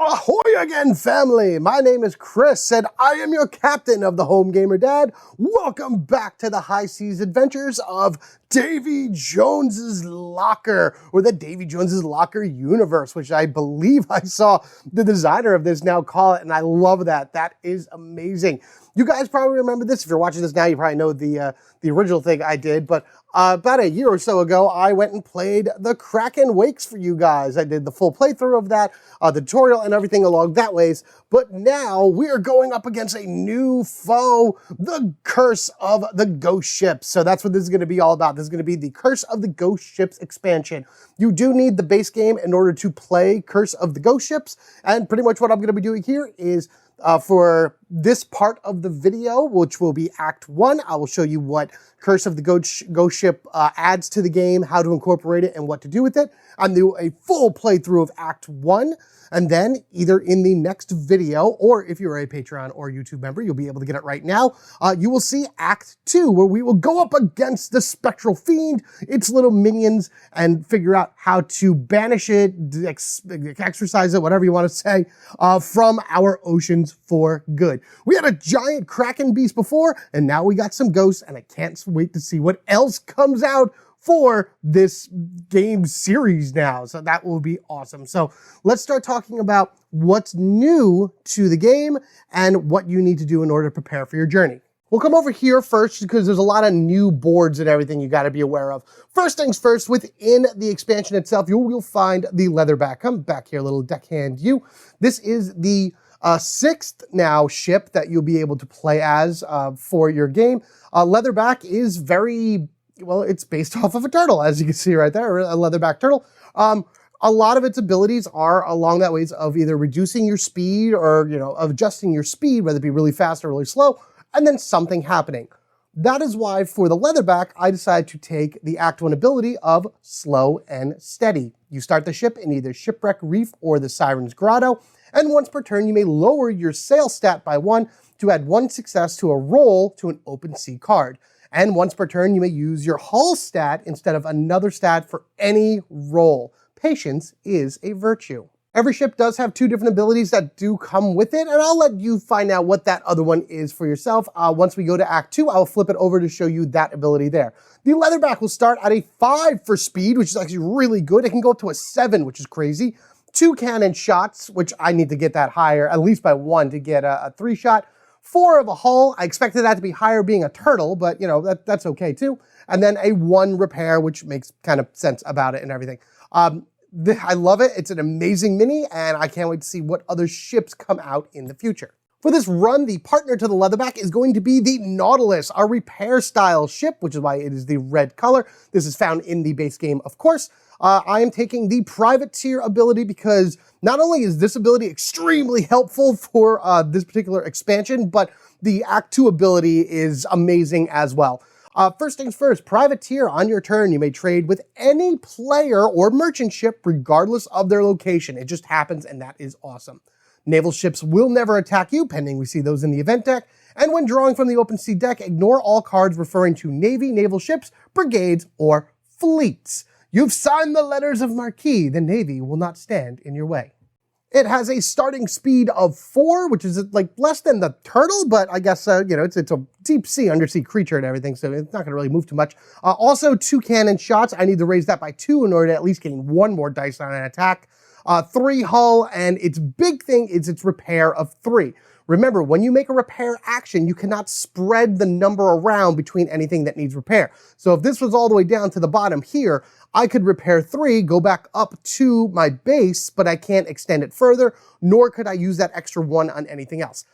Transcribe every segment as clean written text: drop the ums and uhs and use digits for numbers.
Ahoy again, family! My name is Chris, and I am your captain of the Home Gamer Dad. Welcome back to the high seas adventures of Davy Jones Locker, or the Davy Jones Locker universe, which I believe I saw the designer of this now call it, and I love that. That is amazing. You guys probably remember this. If you're watching this now, you probably know the original thing I did, but about a year or so ago, I went and played the Kraken Wakes for you guys. I did the full playthrough of that, the tutorial and everything along that ways. But now we are going up against a new foe, the Curse of the Ghost Ships. So that's what this is going to be all about. This is going to be the Curse of the Ghost Ships expansion. You do need the base game in order to play Curse of the Ghost Ships. And pretty much what I'm going to be doing here is for this part of the video, which will be Act 1, I will show you what Curse of the Ghost Ship adds to the game, how to incorporate it, and what to do with it. I'll do a full playthrough of Act 1, and then either in the next video, or if you're a Patreon or YouTube member, you'll be able to get it right now, you will see Act 2, where we will go up against the Spectral Fiend, its little minions, and figure out how to banish it, exorcise it, whatever you want to say, from our oceans for good. We had a giant Kraken beast before, and now we got some ghosts, and I can't wait to see what else comes out for this game series now. So that will be awesome. So let's start talking about what's new to the game and what you need to do in order to prepare for your journey. We'll come over here first because there's a lot of new boards and everything you got to be aware of. First things first, within the expansion itself, you will find the Leatherback. Come back here, little deckhand you. This is the 6th now ship that you'll be able to play as for your game. Leatherback is very, well, it's based off of a turtle, as you can see right there, a leatherback turtle. A lot of its abilities are along that ways of either reducing your speed or, adjusting your speed, whether it be really fast or really slow, and then something happening. That is why for the Leatherback, I decided to take the Act 1 ability of Slow and Steady. You start the ship in either Shipwreck Reef or the Siren's Grotto, and once per turn, you may lower your sail stat by 1 to add 1 success to a roll to an open sea card. And once per turn, you may use your hull stat instead of another stat for any roll. Patience is a virtue. Every ship does have 2 different abilities that do come with it, and I'll let you find out what that other one is for yourself. Once we go to Act 2, I'll flip it over to show you that ability there. The Leatherback will start at a 5 for speed, which is actually really good. It can go up to a 7, which is crazy. 2 cannon shots, which I need to get that higher, at least by 1 to get a 3 shot. 4 of a hull. I expected that to be higher being a turtle, but that's okay too. And then a 1 repair, which makes kind of sense about it and everything. I love it. It's an amazing mini, and I can't wait to see what other ships come out in the future. For this run, the partner to the Leatherback is going to be the Nautilus, our repair style ship, which is why it is the red color. This is found in the base game, of course. I am taking the privateer ability because not only is this ability extremely helpful for this particular expansion, but the Act 2 ability is amazing as well. First things first, privateer. On your turn, you may trade with any player or merchant ship regardless of their location. It just happens, and that is awesome. Naval ships will never attack you, pending we see those in the event deck. And when drawing from the open sea deck, ignore all cards referring to Navy, naval ships, brigades, or fleets. You've signed the letters of marque. The Navy will not stand in your way. It has a starting speed of 4, which is like less than the turtle, but I guess, it's a deep sea, undersea creature and everything, so it's not going to really move too much. Also, 2 cannon shots. I need to raise that by 2 in order to at least gain 1 more dice on an attack. 3 hull, and its big thing is its repair of 3. Remember, when you make a repair action, you cannot spread the number around between anything that needs repair. So if this was all the way down to the bottom here, I could repair 3, go back up to my base, but I can't extend it further, nor could I use that extra 1 on anything else.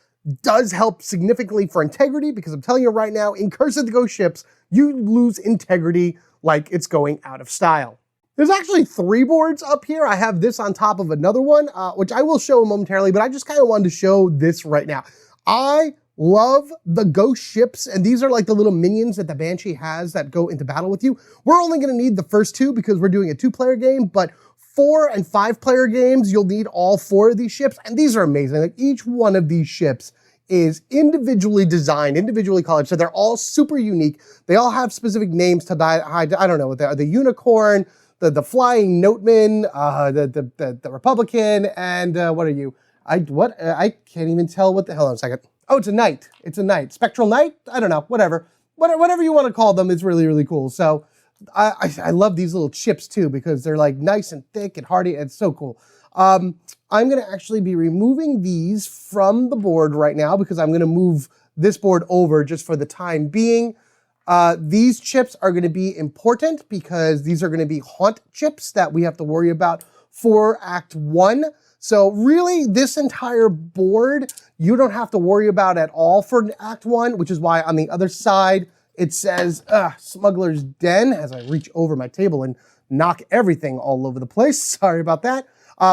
Does help significantly for integrity, because I'm telling you right now, in Curse of the Ghost Ships, you lose integrity like it's going out of style. There's actually 3 boards up here. I have this on top of another one, which I will show momentarily, but I just kind of wanted to show this right now. I love the ghost ships, and these are like the little minions that the Banshee has that go into battle with you. We're only going to need the first 2 because we're doing a 2-player game, but 4 and 5-player games, you'll need all 4 of these ships, and these are amazing. Like, each one of these ships is individually designed, individually colored, so they're all super unique. They all have specific names to hide, I don't know what they are, the unicorn, the flying noteman, the Republican, and what are you? I can't even tell what the hell. A second. Oh, it's a knight. It's a knight. Spectral knight? I don't know. Whatever. Whatever you want to call them is really, really cool. So I love these little chips too because they're like nice and thick and hardy. It's so cool. I'm going to actually be removing these from the board right now because I'm going to move this board over just for the time being. These chips are going to be important because these are going to be haunt chips that we have to worry about for Act 1. So really, this entire board, you don't have to worry about at all for Act 1, which is why on the other side, it says Smuggler's Den, as I reach over my table and knock everything all over the place. Sorry about that.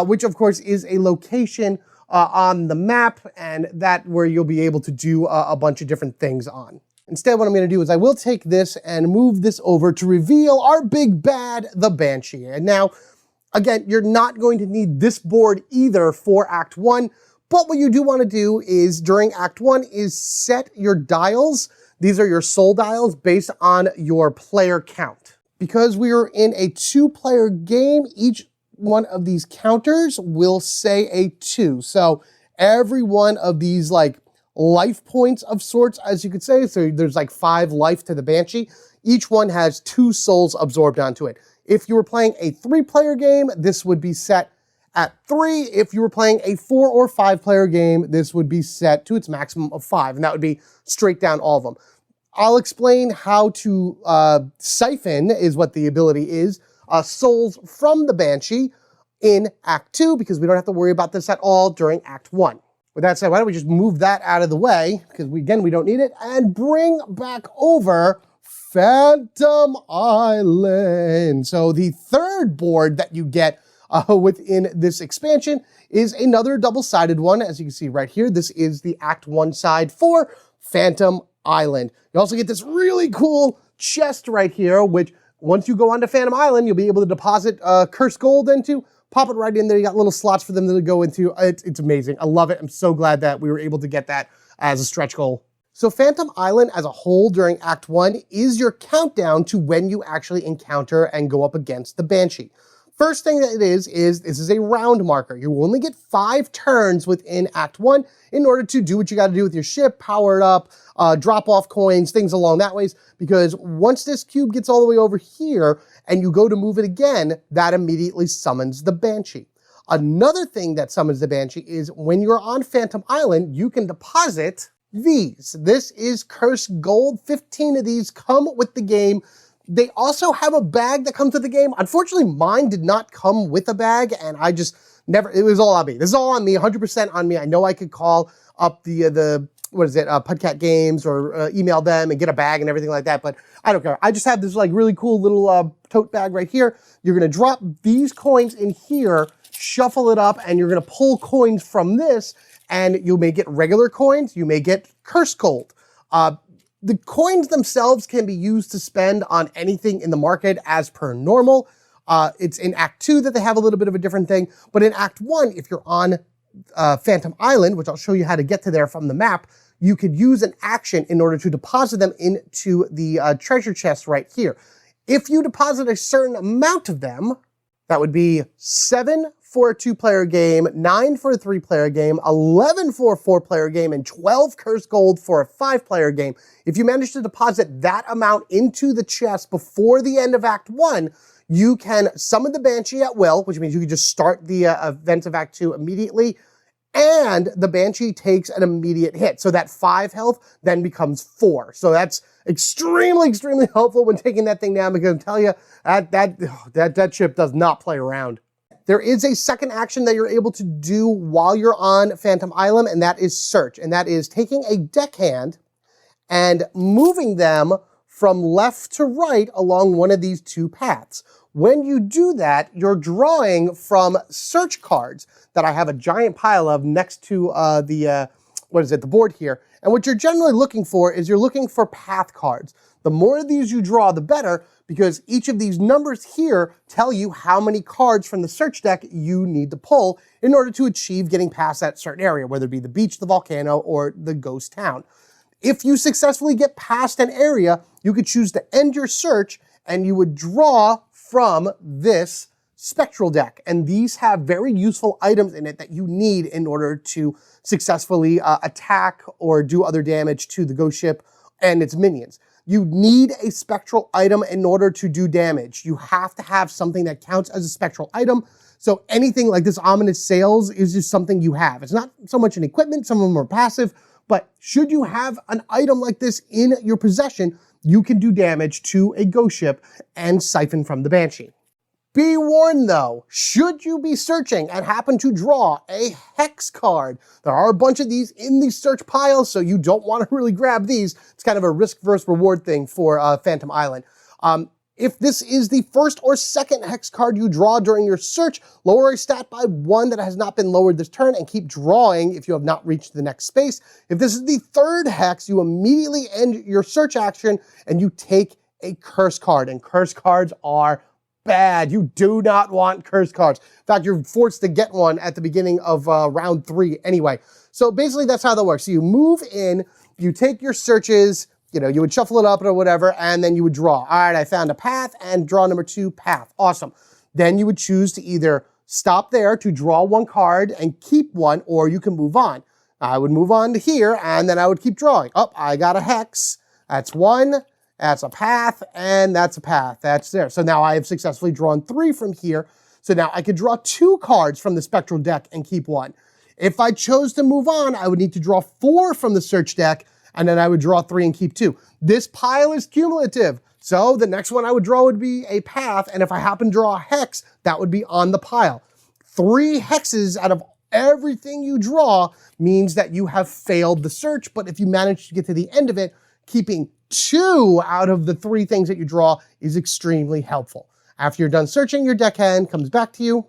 Which, of course, is a location on the map, and that where you'll be able to do a bunch of different things on. Instead, what I'm going to do is I will take this and move this over to reveal our big bad, the Banshee. And now, again, you're not going to need this board either for Act 1, but what you do want to do is during Act 1 is set your dials. These are your soul dials based on your player count. Because we are in a 2-player game, each one of these counters will say a 2. So every one of these like life points of sorts, as you could say, so there's like 5 life to the Banshee. Each one has 2 souls absorbed onto it. If you were playing a 3-player game, this would be set at 3. If you were playing a 4 or 5-player game, this would be set to its maximum of 5, and that would be straight down all of them. I'll explain how to siphon, is what the ability is, souls from the Banshee in Act 2, because we don't have to worry about this at all during Act 1. With that said, why don't we just move that out of the way, because we don't need it, and bring back over Phantom Island. So the third board that you get within this expansion is another double-sided one. As you can see right here, this is the Act 1 side for Phantom Island. You also get this really cool chest right here, which once you go onto Phantom Island, you'll be able to deposit cursed gold into, pop it right in there. You got little slots for them to go into. It's amazing. I love it. I'm so glad that we were able to get that as a stretch goal. So Phantom Island as a whole during Act 1 is your countdown to when you actually encounter and go up against the Banshee. First thing that it is this is a round marker. You only get 5 turns within Act 1 in order to do what you got to do with your ship, power it up, drop off coins, things along that ways, because once this cube gets all the way over here and you go to move it again, that immediately summons the Banshee. Another thing that summons the Banshee is when you're on Phantom Island, you can deposit these. This is cursed gold. 15 of these come with the game. They also have a bag that comes with the game. Unfortunately, mine did not come with a bag, and I just never, it was all on me. This is all on me, 100% on me. I know I could call up the what is it, Pudcat Games, or email them and get a bag and everything like that, but I don't care. I just have this like really cool little tote bag right here. You're gonna drop these coins in here, shuffle it up, and you're gonna pull coins from this, and you may get regular coins, you may get cursed gold. The coins themselves can be used to spend on anything in the market as per normal. It's in Act 2 that they have a little bit of a different thing, but in Act 1, if you're on Phantom Island, which I'll show you how to get to there from the map, you could use an action in order to deposit them into the treasure chest right here. If you deposit a certain amount of them, that would be 7 for a 2-player game, 9 for a 3-player game, 11 for a 4-player game, and 12 cursed gold for a 5-player game. If you manage to deposit that amount into the chest before the end of Act 1, you can summon the Banshee at will, which means you can just start the events of Act 2 immediately, and the Banshee takes an immediate hit. So that 5 health then becomes 4. So that's extremely, extremely helpful when taking that thing down, because I'm telling you, that ship does not play around. There is a second action that you're able to do while you're on Phantom Island, and that is search. And that is taking a deckhand and moving them from left to right along one of these 2 paths. When you do that, you're drawing from search cards that I have a giant pile of next to the board here. And what you're generally looking for is you're looking for path cards. The more of these you draw, the better, because each of these numbers here tell you how many cards from the search deck you need to pull in order to achieve getting past that certain area, whether it be the beach, the volcano, or the ghost town. If you successfully get past an area, you could choose to end your search, and you would draw from this Spectral deck. And these have very useful items in it that you need in order to successfully attack or do other damage to the ghost ship and its minions. You need a Spectral item in order to do damage. You have to have something that counts as a Spectral item. So anything like this ominous sails is just something you have. It's not so much an equipment, some of them are passive, but should you have an item like this in your possession, you can do damage to a ghost ship and siphon from the Banshee. Be warned though, should you be searching and happen to draw a hex card, there are a bunch of these in the search pile, so you don't want to really grab these. It's kind of a risk versus reward thing for Phantom Island. If this is the first or second hex card you draw during your search, lower a stat by 1 that has not been lowered this turn and keep drawing if you have not reached the next space. If this is the third hex, you immediately end your search action and you take a curse card, and curse cards are bad. You do not want curse cards. In fact, you're forced to get one at the beginning of round 3 anyway. So basically that's how that works. So you move in, you take your searches, you know, you would shuffle it up or whatever, and then you would draw. All right, I found a path, and draw number 2, path. Awesome. Then you would choose to either stop there to draw 1 card and keep 1, or you can move on. I would move on to here, and then I would keep drawing. Oh, I got a hex. That's 1. That's a path, and that's a path. That's there. So now I have successfully drawn 3 from here. So now I could draw 2 cards from the Spectral deck and keep 1. If I chose to move on, I would need to draw 4 from the search deck, and then I would draw 3 and keep 2. This pile is cumulative. So the next one I would draw would be a path, and if I happen to draw a hex, that would be on the pile. 3 hexes out of everything you draw means that you have failed the search, but if you manage to get to the end of it, keeping 2 out of the 3 things that you draw is extremely helpful. After you're done searching, your deckhand comes back to you,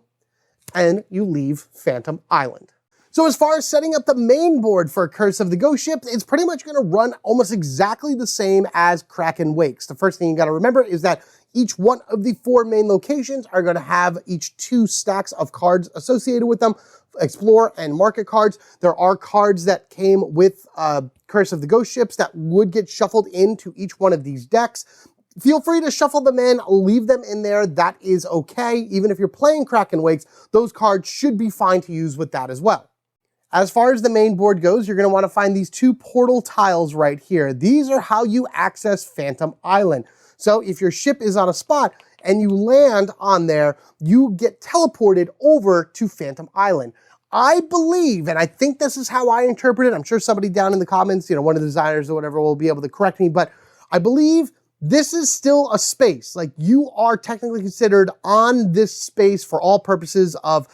and you leave Phantom Island. So as far as setting up the main board for Curse of the Ghost Ship, it's pretty much going to run almost exactly the same as Kraken Wakes. The first thing you got to remember is that each one of the 4 main locations are going to have each 2 stacks of cards associated with them, Explore and Market cards. There are cards that came with Curse of the Ghost Ships that would get shuffled into each one of these decks. Feel free to shuffle them in, leave them in there, that is okay. Even if you're playing Kraken Wakes, those cards should be fine to use with that as well. As far as the main board goes, you're going to want to find these 2 portal tiles right here. These are how you access Phantom Island. So if your ship is on a spot and you land on there, you get teleported over to Phantom Island. I believe, and I think this is how I interpret it, I'm sure somebody down in the comments, you know, one of the designers or whatever will be able to correct me, but I believe this is still a space. Like, you are technically considered on this space for all purposes of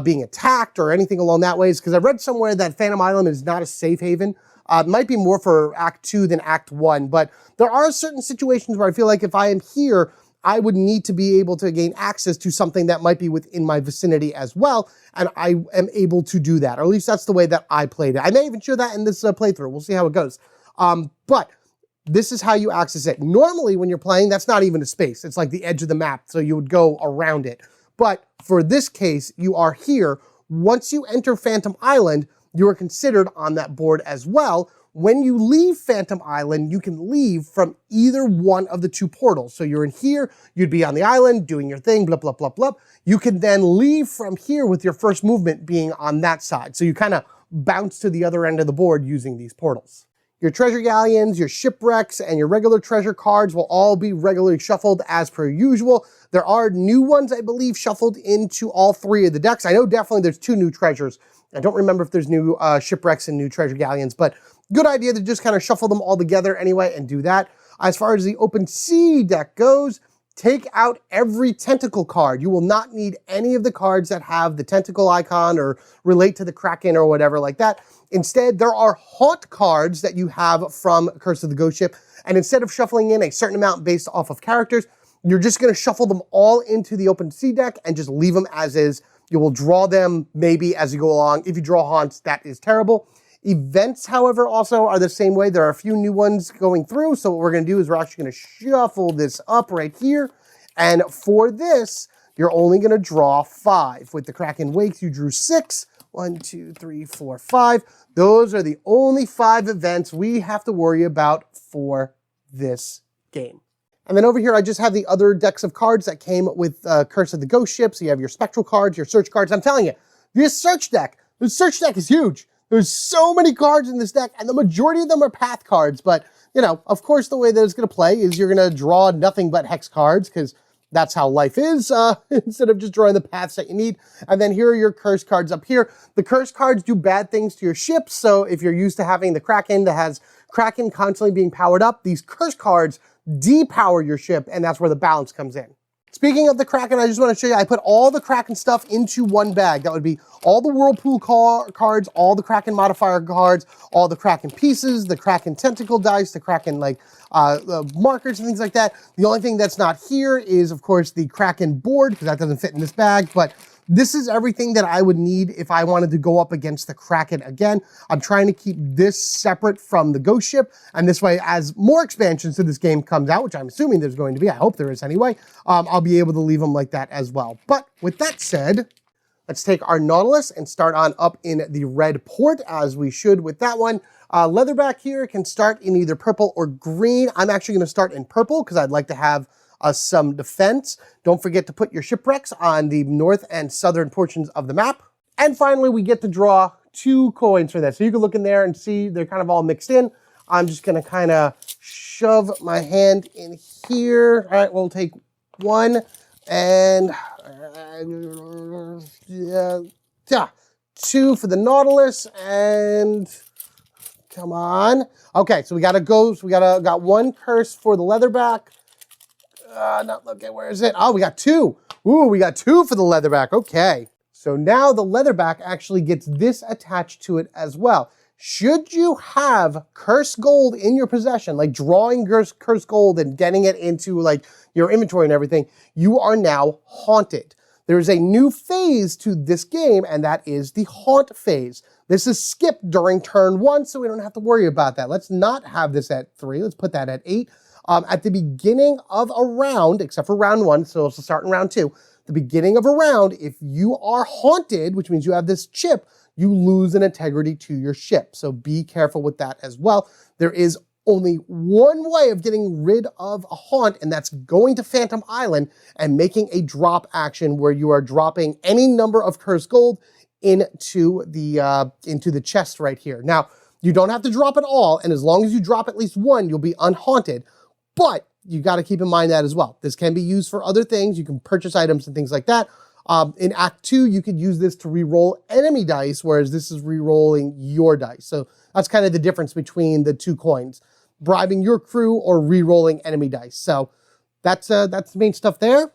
being attacked or anything along that ways, because I read somewhere that Phantom Island is not a safe haven. It might be more for Act 2 than Act 1, but there are certain situations where I feel like if I am here, I would need to be able to gain access to something that might be within my vicinity as well, and I am able to do that, or at least that's the way that I played it. I may even show that in this playthrough. We'll see how it goes. But this is how you access it. Normally, when you're playing, that's not even a space. It's like the edge of the map, so you would go around it. But for this case, you are here. Once you enter Phantom Island, you are considered on that board as well. When you leave Phantom Island, you can leave from either one of the 2 portals. So you're in here, you'd be on the island doing your thing, blah, blah, blah, blah. You can then leave from here with your first movement being on that side. So you kind of bounce to the other end of the board using these portals. Your treasure galleons, your shipwrecks, and your regular treasure cards will all be regularly shuffled as per usual. There are new ones, I believe, shuffled into all 3 of the decks. I know definitely there's 2 new treasures. I don't remember if there's new shipwrecks and new treasure galleons, but good idea to just kind of shuffle them all together anyway and do that. As far as the open sea deck goes, take out every tentacle card. You will not need any of the cards that have the tentacle icon or relate to the Kraken or whatever like that. Instead, there are haunt cards that you have from Curse of the Ghost Ship, and instead of shuffling in a certain amount based off of characters, you're just going to shuffle them all into the open sea deck and just leave them as is. You will draw them maybe as you go along. If you draw haunts, that is terrible. Events, however, also are the same way. There are a few new ones going through, so what we're going to do is we're actually going to shuffle this up right here, and for this, you're only going to draw 5. With the Kraken Wakes, you drew 6. 1, 2, 3, 4, 5. Those are the only 5 events we have to worry about for this game. And then over here, I just have the other decks of cards that came with Curse of the Ghost Ship. So you have your Spectral cards, your Search cards. I'm telling you, this search deck is huge. There's so many cards in this deck, and the majority of them are path cards. But, you know, of course, the way that it's going to play is you're going to draw nothing but hex cards, because that's how life is, instead of just drawing the paths that you need. And then here are your curse cards up here. The curse cards do bad things to your ships. So if you're used to having the Kraken that has Kraken constantly being powered up, these curse cards depower your ship, and that's where the balance comes in. Speaking of the Kraken, I just want to show you, I put all the Kraken stuff into one bag. That would be all the Whirlpool cards, all the Kraken modifier cards, all the Kraken pieces, the Kraken tentacle dice, the Kraken markers and things like that. The only thing that's not here is, of course, the Kraken board, because that doesn't fit in this bag, but this is everything that I would need if I wanted to go up against the Kraken again. I'm trying to keep this separate from the Ghost Ship, and this way, as more expansions to this game comes out, which I'm assuming there's going to be, I hope there is anyway, I'll be able to leave them like that as well. But with that said, let's take our Nautilus and start on up in the red port, as we should with that one. Leatherback here can start in either purple or green. I'm actually going to start in purple because I'd like to have some defense. Don't forget to put your shipwrecks on the north and southern portions of the map. And finally, we get to draw 2 coins for this. So you can look in there and see they're kind of all mixed in. I'm just going to kind of shove my hand in here. All right, we'll take 1 and 2 for the Nautilus, and come on. Okay, so we got to go. So got 1 curse for the Leatherback. Not looking, where is it? Oh, we got 2. Ooh, we got 2 for the Leatherback. Okay. So now the Leatherback actually gets this attached to it as well. Should you have cursed gold in your possession, like drawing cursed gold and getting it into like your inventory and everything, you are now haunted. There is a new phase to this game, and that is the haunt phase. This is skipped during turn 1, so we don't have to worry about that. Let's not have this at 3. Let's put that at 8. At the beginning of a round, except for round 1, so it'll start in round 2, the beginning of a round, if you are haunted, which means you have this chip, you lose an integrity to your ship. So be careful with that as well. There is only one way of getting rid of a haunt, and that's going to Phantom Island and making a drop action where you are dropping any number of cursed gold into the chest right here. Now, you don't have to drop it all, and as long as you drop at least 1, you'll be unhaunted. But you got to keep in mind that as well. This can be used for other things. You can purchase items and things like that. In Act 2, you could use this to re-roll enemy dice, whereas this is re-rolling your dice. So that's kind of the difference between the 2 coins. Bribing your crew or re-rolling enemy dice. So that's the main stuff there.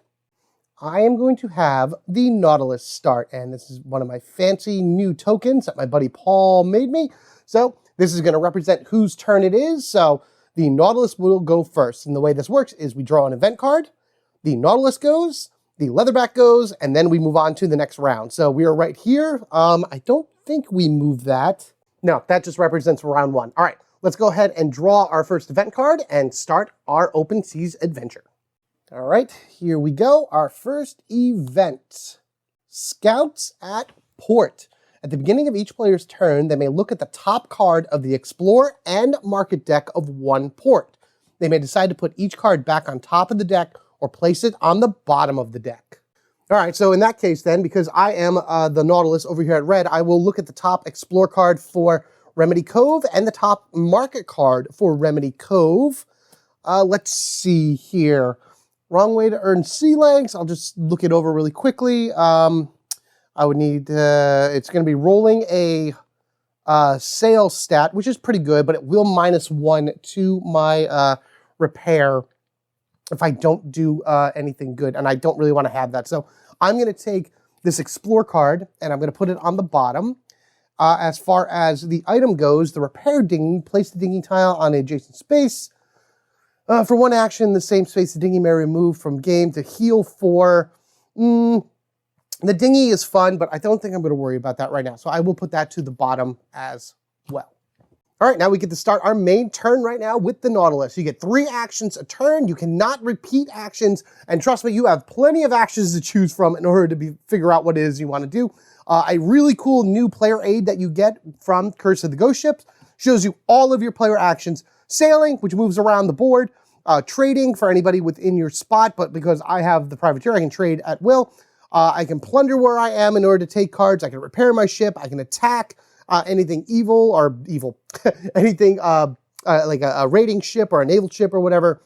I am going to have the Nautilus start, and this is one of my fancy new tokens that my buddy Paul made me. So this is going to represent whose turn it is. So the Nautilus will go first. And the way this works is we draw an event card, the Nautilus goes, the Leatherback goes, and then we move on to the next round. So we are right here. I don't think we move that. No, that just represents round 1. All right, let's go ahead and draw our first event card and start our open seas adventure. All right, here we go. Our first event. Scouts at Port. At the beginning of each player's turn, they may look at the top card of the Explore and Market deck of 1 port. They may decide to put each card back on top of the deck or place it on the bottom of the deck. All right, so in that case then, because I am the Nautilus over here at red, I will look at the top Explore card for Remedy Cove and the top Market card for Remedy Cove. Let's see here. Wrong way to earn sea legs. I'll just look it over really quickly. I would need, it's going to be rolling a sail stat, which is pretty good, but it will -1 to my repair if I don't do anything good, and I don't really want to have that. So I'm going to take this Explore card, and I'm going to put it on the bottom. As far as the item goes, the Repair Dinghy, place the dinghy tile on an adjacent space. For 1 action, the same space the dinghy may remove from game to heal for... The dinghy is fun, but I don't think I'm going to worry about that right now. So I will put that to the bottom as well. All right, now we get to start our main turn right now with the Nautilus. You get 3 actions a turn. You cannot repeat actions. And trust me, you have plenty of actions to choose from in order to figure out what it is you want to do. A really cool new player aid that you get from Curse of the Ghost Ships shows you all of your player actions. Sailing, which moves around the board. trading for anybody within your spot, but because I have the privateer, I can trade at will. I can plunder where I am in order to take cards. I can repair my ship. I can attack anything anything like a raiding ship or a naval ship or whatever.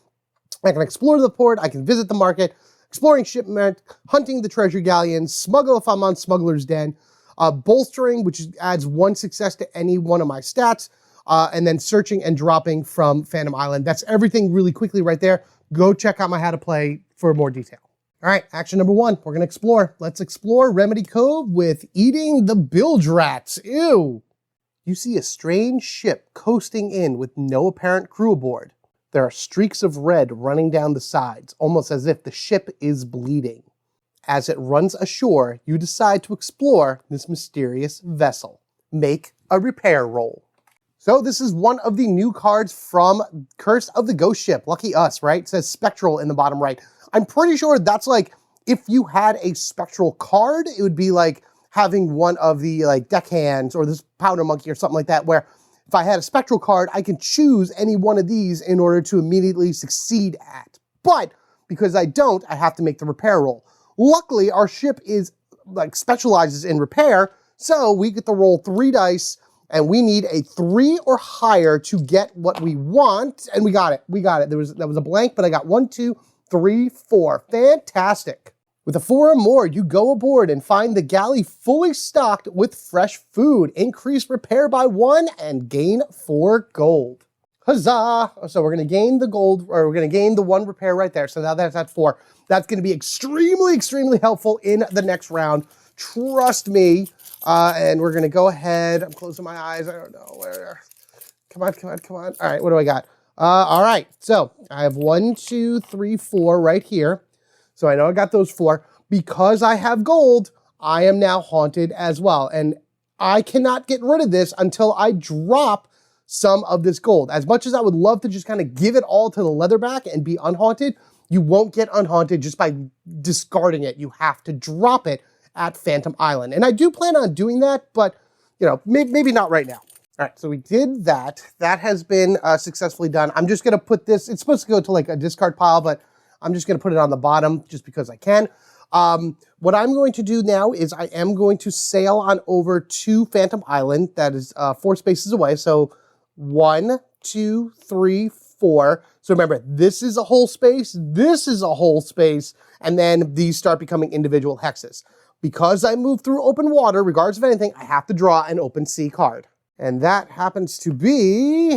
I can explore the port. I can visit the market, exploring shipment, hunting the treasure galleons, smuggle if I'm on Smuggler's Den, bolstering, which adds 1 success to any one of my stats, and then searching and dropping from Phantom Island. That's everything really quickly right there. Go check out my How to Play for more detail. All right, action number 1, we're going to explore. Let's explore Remedy Cove with eating the bilge rats. Ew. You see a strange ship coasting in with no apparent crew aboard. There are streaks of red running down the sides, almost as if the ship is bleeding. As it runs ashore, you decide to explore this mysterious vessel. Make a repair roll. So this is one of the new cards from Curse of the Ghost Ship. Lucky us, right? It says Spectral in the bottom right. I'm pretty sure that's like, if you had a Spectral card, it would be like having one of the like deckhands or this powder monkey or something like that, where if I had a Spectral card, I can choose any one of these in order to immediately succeed at. But because I don't, I have to make the repair roll. Luckily, our ship is like specializes in repair, so we get to roll 3 dice, and we need a 3 or higher to get what we want, and we got it. We got it. That was a blank, but I got 1, 2, 3, 4. Fantastic. With a 4 or more, you go aboard and find the galley fully stocked with fresh food. Increase repair by 1 and gain 4 gold. Huzzah! So we're going to gain the gold, or we're going to gain the 1 repair right there. So now that's at 4. That's going to be extremely, extremely helpful in the next round. Trust me. And we're going to go ahead. I'm closing my eyes. I don't know where. Come on, come on, come on. All right, what do I got? All right, so I have 1, 2, 3, 4 right here. So I know I got those 4. Because I have gold, I am now haunted as well. And I cannot get rid of this until I drop some of this gold. As much as I would love to just kind of give it all to the Leatherback and be unhaunted, you won't get unhaunted just by discarding it. You have to drop it at Phantom Island. And I do plan on doing that, but you know, maybe not right now. All right, so we did that. That has been successfully done. I'm just gonna put this, it's supposed to go to like a discard pile, but I'm just gonna put it on the bottom just because I can. What I'm going to do now is I am going to sail on over to Phantom Island. That is 4 spaces away. So 1, 2, 3, 4. So remember, this is a whole space, this is a whole space, and then these start becoming individual hexes. Because I move through open water, regardless of anything, I have to draw an open sea card. And that happens to be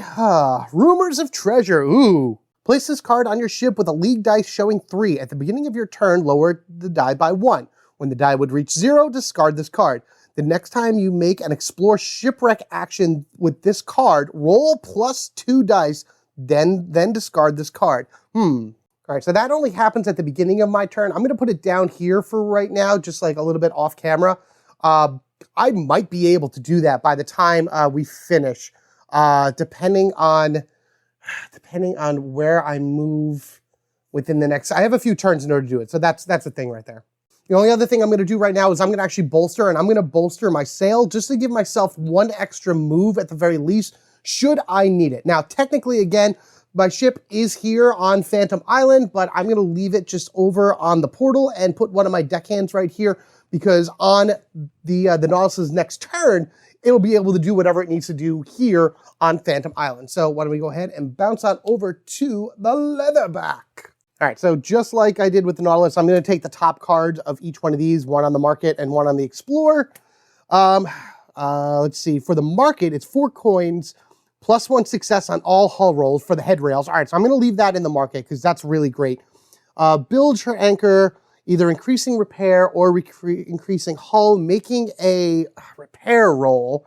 Rumors of Treasure. Ooh. Place this card on your ship with a league dice showing 3. At the beginning of your turn, lower the die by 1. When the die would reach 0, discard this card. The next time you make an explore shipwreck action with this card, roll +2 dice, then discard this card. All right, so that only happens at the beginning of my turn. I'm going to put it down here for right now, just like a little bit off camera. I might be able to do that by the time we finish, depending on where I move within the next. I have a few turns in order to do it, so that's the thing right there. The only other thing I'm going to do right now is I'm going to actually bolster, and I'm going to bolster my sail just to give myself 1 extra move at the very least, should I need it. Now, technically, again, my ship is here on Phantom Island, but I'm going to leave it just over on the portal and put one of my deckhands right here, because on the Nautilus's next turn, it will be able to do whatever it needs to do here on Phantom Island. So why don't we go ahead and bounce on over to the Leatherback. All right, so just like I did with the Nautilus, I'm going to take the top cards of each one of these, 1 on the market and 1 on the Explorer. Let's see, for the market, it's 4 coins, +1 success on all hull rolls for the head rails. All right, so I'm going to leave that in the market because that's really great. Build your anchor, either increasing repair or increasing hull, making a repair roll.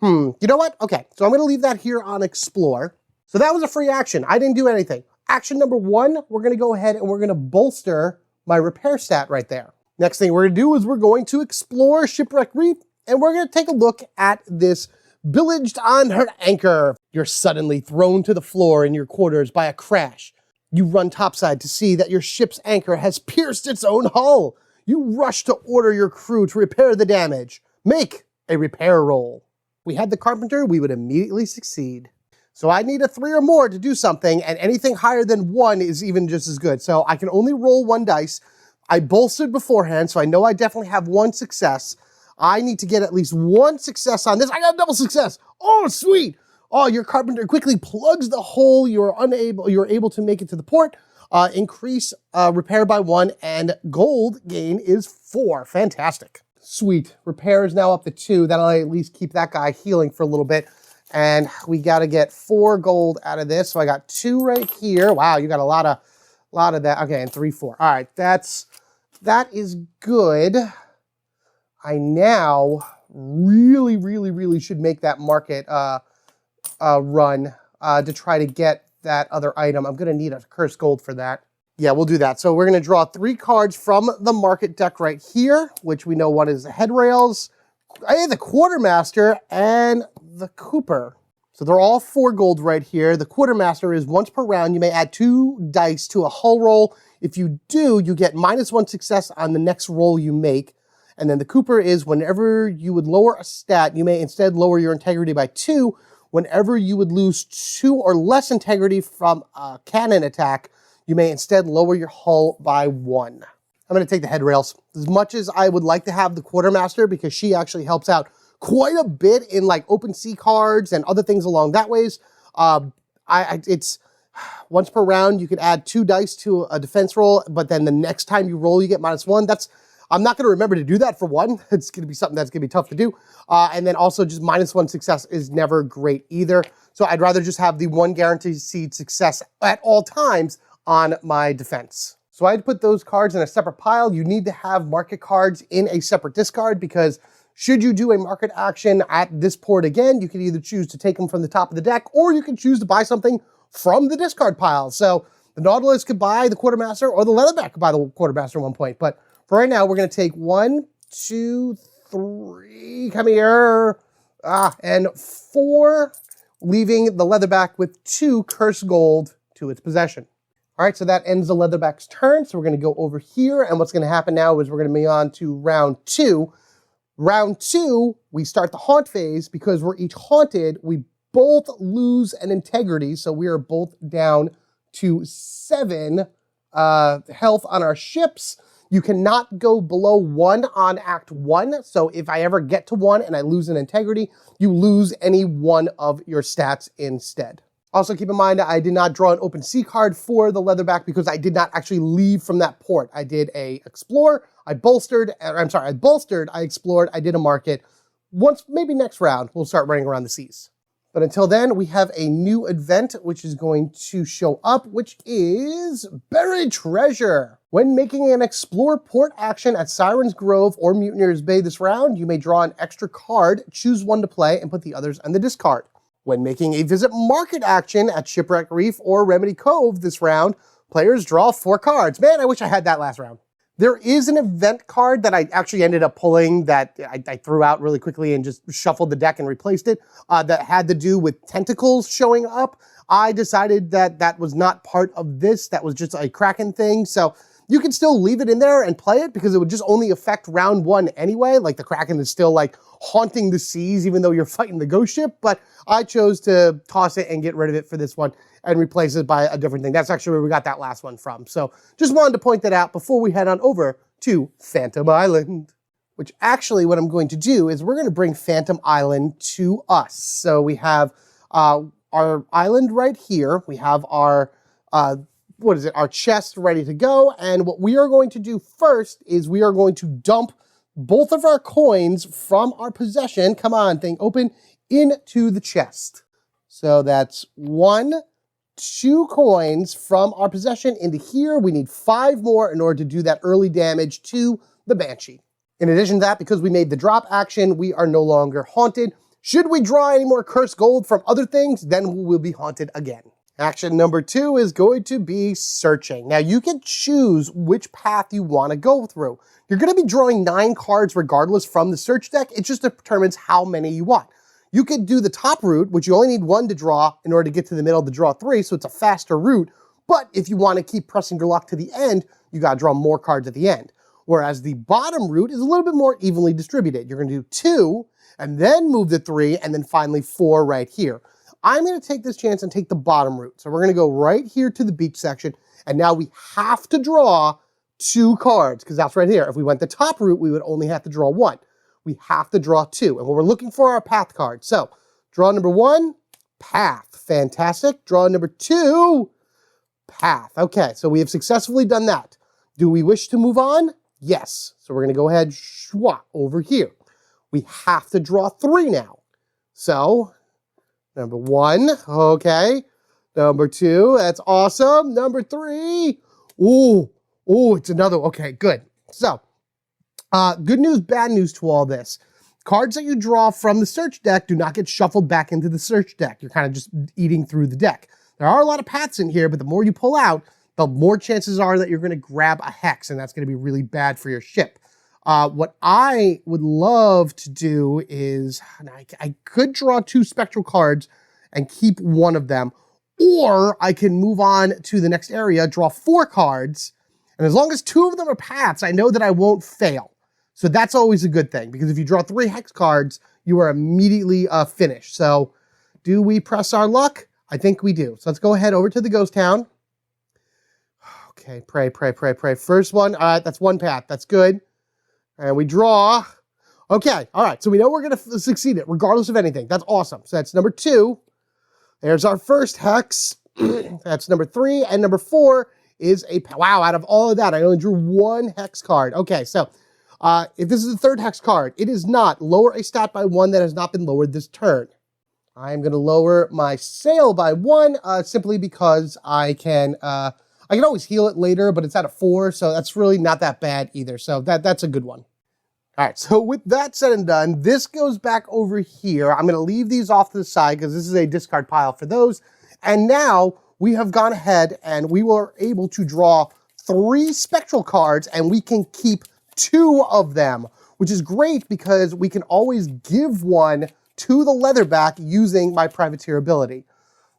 You know what? Okay, so I'm going to leave that here on Explore. So that was a free action. I didn't do anything. Action number 1, we're going to go ahead and we're going to bolster my repair stat right there. Next thing we're going to do is we're going to explore Shipwreck Reef, and we're going to take a look at this Billaged on her anchor. You're suddenly thrown to the floor in your quarters by a crash. You run topside to see that your ship's anchor has pierced its own hull. You rush to order your crew to repair the damage. Make a repair roll. If we had the carpenter, we would immediately succeed. So I need a 3 or more to do something, and anything higher than 1 is even just as good. So I can only roll 1 dice. I bolstered beforehand, so I know I definitely have 1 success. I need to get at least 1 success on this. I got a double success. Oh, sweet. Oh, your carpenter quickly plugs the hole. You're able to make it to the port. Increase repair by 1, and gold gain is 4. Fantastic. Sweet. Repair is now up to 2. That'll at least keep that guy healing for a little bit. And we got to get 4 gold out of this. So I got 2 right here. Wow, you got a lot of that. Okay, and 3, 4. All right, that is good. I now really should make that market run to try to get that other item. I'm going to need a cursed gold for that. Yeah, we'll do that. So we're going to draw 3 cards from the market deck right here, which we know one is the head rails, the quartermaster, and the cooper. So they're all 4 gold right here. The quartermaster is once per round. You may add 2 dice to a hull roll. If you do, you get -1 success on the next roll you make. And then the cooper is whenever you would lower a stat, you may instead lower your integrity by 2. Whenever you would lose 2 or less integrity from a cannon attack, you may instead lower your hull by 1. I'm going to take the head rails. As much as I would like to have the quartermaster, because she actually helps out quite a bit in like open sea cards and other things along that ways. It's once per round, you can add 2 dice to a defense roll, but then the next time you roll, you get -1. I'm not going to remember to do that for 1. It's going to be something that's going to be tough to do. And then also just -1 success is never great either. So I'd rather just have the 1 guaranteed success at all times on my defense. So I'd put those cards in a separate pile. You need to have market cards in a separate discard, because should you do a market action at this port again, you can either choose to take them from the top of the deck, or you can choose to buy something from the discard pile. So the Nautilus could buy the quartermaster, or the Leatherback could buy the quartermaster at one point. But for right now, we're going to take 1, 2, 3, come here, and 4, leaving the Leatherback with 2 cursed gold to its possession. All right, so that ends the Leatherback's turn. So we're going to go over here, and what's going to happen now is we're going to be on to round 2. Round 2, we start the haunt phase. Because we're each haunted, we both lose an integrity, so we are both down to 7 health on our ships. You cannot go below 1 on Act 1, so if I ever get to 1 and I lose an integrity, you lose any one of your stats instead. Also, keep in mind, I did not draw an open sea card for the Leatherback because I did not actually leave from that port. I did a explore, I bolstered, I explored, I did a market. Once, maybe next round, we'll start running around the seas. But until then, we have a new event which is going to show up, which is Buried Treasure. When making an Explore Port action at Siren's Grove or Mutineer's Bay this round, you may draw an extra card, choose 1 to play, and put the others on the discard. When making a Visit Market action at Shipwreck Reef or Remedy Cove this round, players draw 4 cards. Man, I wish I had that last round. There is an event card that I actually ended up pulling that I threw out really quickly and just shuffled the deck and replaced it, that had to do with tentacles showing up. I decided that that was not part of this. That was just a Kraken thing. So you can still leave it in there and play it because it would just only affect round 1 anyway. Like the Kraken is still like haunting the seas even though you're fighting the ghost ship. But I chose to toss it and get rid of it for this one and replace it by a different thing. That's actually where we got that last one from. So just wanted to point that out before we head on over to Phantom Island. Which actually what I'm going to do is we're going to bring Phantom Island to us. So we have our island right here. We have our, our chest ready to go. And what we are going to do first is we are going to dump both of our coins from our possession, come on, thing open, into the chest. So that's 1, 2 coins from our possession into here. We need 5 more in order to do that early damage to the Banshee. In addition to that, because we made the drop action, we are no longer haunted. Should we draw any more cursed gold from other things, then we will be haunted again. Action number 2 is going to be searching. Now you can choose which path you want to go through. You're going to be drawing 9 cards regardless from the search deck. It just determines how many you want. You could do the top route, which you only need 1 to draw in order to get to the middle to draw 3, so it's a faster route. But if you want to keep pressing your luck to the end, you got to draw more cards at the end. Whereas the bottom route is a little bit more evenly distributed. You're going to do 2, and then move to 3, and then finally 4 right here. I'm going to take this chance and take the bottom route. So we're going to go right here to the beach section. And now we have to draw 2 cards because that's right here. If we went the top route, we would only have to draw 1. We have to draw 2. And we're looking for our path card. So draw number 1, path. Fantastic. Draw number 2, path. Okay, so we have successfully done that. Do we wish to move on? Yes. So we're going to go ahead, swap over here. We have to draw 3 now. So number 1, okay. Number 2, that's awesome. Number 3, ooh, it's another, okay, good. So, good news, bad news to all this. Cards that you draw from the search deck do not get shuffled back into the search deck. You're kind of just eating through the deck. There are a lot of paths in here, but the more you pull out, the more chances are that you're going to grab a hex, and that's going to be really bad for your ship. What I would love to do is, I could draw 2 spectral cards and keep one of them, or I can move on to the next area, draw 4 cards, and as long as 2 of them are paths, I know that I won't fail. So that's always a good thing, because if you draw 3 hex cards, you are immediately finished. So do we press our luck? I think we do. So let's go ahead over to the ghost town. Okay, pray, pray, pray, pray. First one, all right, that's 1 path. That's good. And we draw. Okay, all right, so we know we're going to succeed it, regardless of anything. That's awesome. So that's number 2. There's our first hex. That's number 3. And number 4 is a, wow, out of all of that, I only drew 1 hex card. Okay, so if this is the 3rd hex card, it is not lower a stat by 1 that has not been lowered this turn. I'm going to lower my sail by 1 simply because I can always heal it later, but it's at a 4, so that's really not that bad either. So that's a good one. All right, so with that said and done, this goes back over here. I'm going to leave these off to the side because this is a discard pile for those. And now we have gone ahead and we were able to draw 3 spectral cards, and we can keep 2 of them, which is great because we can always give one to the Leatherback using my privateer ability.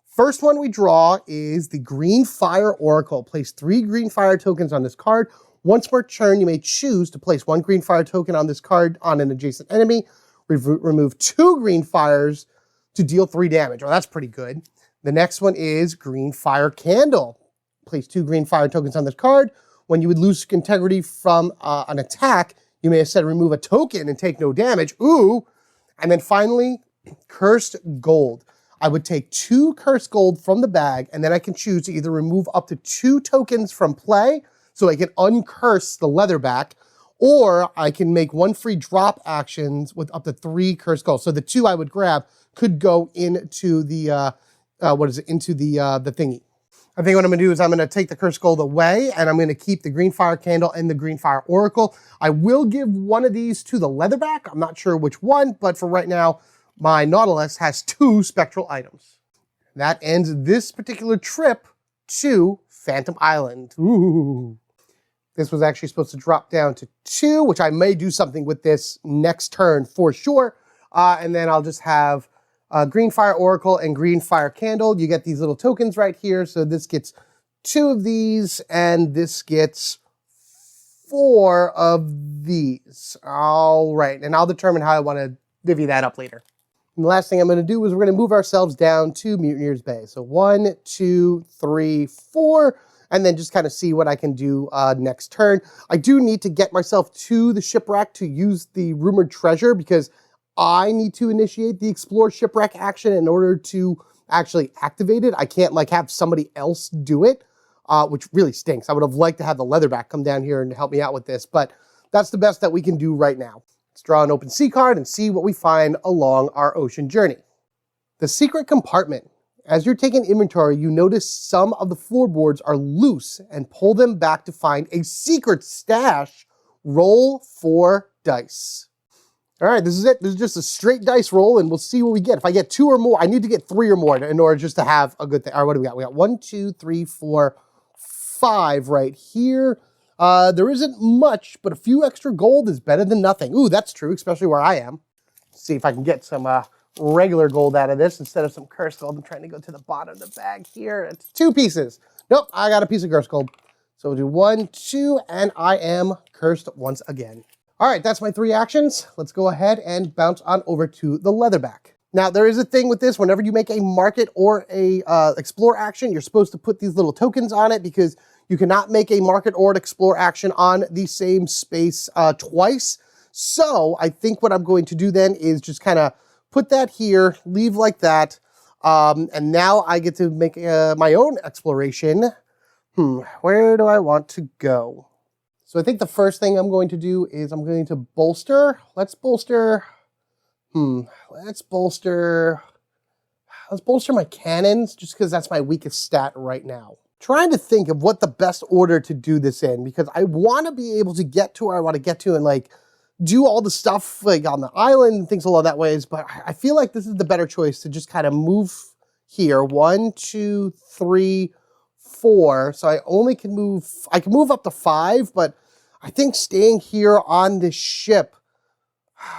First one we draw is the Green Fire Oracle. Place 3 green fire tokens on this card. Once per turn, you may choose to place 1 green fire token on this card on an adjacent enemy. Remove 2 green fires to deal 3 damage. Well, that's pretty good. The next one is Green Fire Candle. Place 2 green fire tokens on this card. When you would lose integrity from an attack, you may instead remove a token and take no damage. Ooh! And then finally, Cursed Gold. I would take 2 Cursed Gold from the bag, and then I can choose to either remove up to 2 tokens from play, so I can uncurse the Leatherback, or I can make 1 free drop actions with up to 3 Cursed Gold. So the 2 I would grab could go into the, into the thingy. I think what I'm going to do is I'm going to take the Cursed Gold away, and I'm going to keep the Green Fire Candle and the Green Fire Oracle. I will give one of these to the Leatherback. I'm not sure which one, but for right now, my Nautilus has 2 spectral items. That ends this particular trip to Phantom Island. Ooh. This was actually supposed to drop down to 2, which I may do something with this next turn for sure. And then I'll just have Green Fire Oracle and Green Fire Candle. You get these little tokens right here. So this gets 2 of these, and this gets 4 of these. All right, and I'll determine how I want to divvy that up later. And the last thing I'm going to do is we're going to move ourselves down to Mutineer's Bay. So 1, 2, 3, 4, and then just kind of see what I can do next turn. I do need to get myself to the shipwreck to use the rumored treasure because I need to initiate the explore shipwreck action in order to actually activate it. I can't like have somebody else do it, which really stinks. I would have liked to have the Leatherback come down here and help me out with this, but that's the best that we can do right now. Let's draw an open sea card and see what we find along our ocean journey. The secret compartment. As you're taking inventory, you notice some of the floorboards are loose and pull them back to find a secret stash. Roll 4 dice. All right, this is it. This is just a straight dice roll, and we'll see what we get. If I get 2 or more, I need to get 3 or more in order just to have a good thing. All right, what do we got? We got 1, 2, 3, 4, 5 right here. There isn't much, but a few extra gold is better than nothing. Ooh, that's true, especially where I am. Let's see if I can get some regular gold out of this instead of some cursed gold. I'm trying to go to the bottom of the bag here. It's 2 pieces. Nope, I got a piece of cursed gold. So we'll do 1, 2, and I am cursed once again. All right, that's my 3 actions. Let's go ahead and bounce on over to the Leatherback. Now, there is a thing with this. Whenever you make a market or a explore action, you're supposed to put these little tokens on it because you cannot make a market or an explore action on the same space twice. So I think what I'm going to do then is just kind of put that here, leave like that, and now I get to make my own exploration. Where do I want to go? So I think the first thing I'm going to do is I'm going to bolster. Let's bolster my cannons, just because that's my weakest stat right now. Trying to think of what the best order to do this in, because I want to be able to get to where I want to get to and like do all the stuff like on the island and things along that ways, but I feel like this is the better choice to just kind of move here. 1, 2, 3, 4. So I can move up to 5, but I think staying here on this ship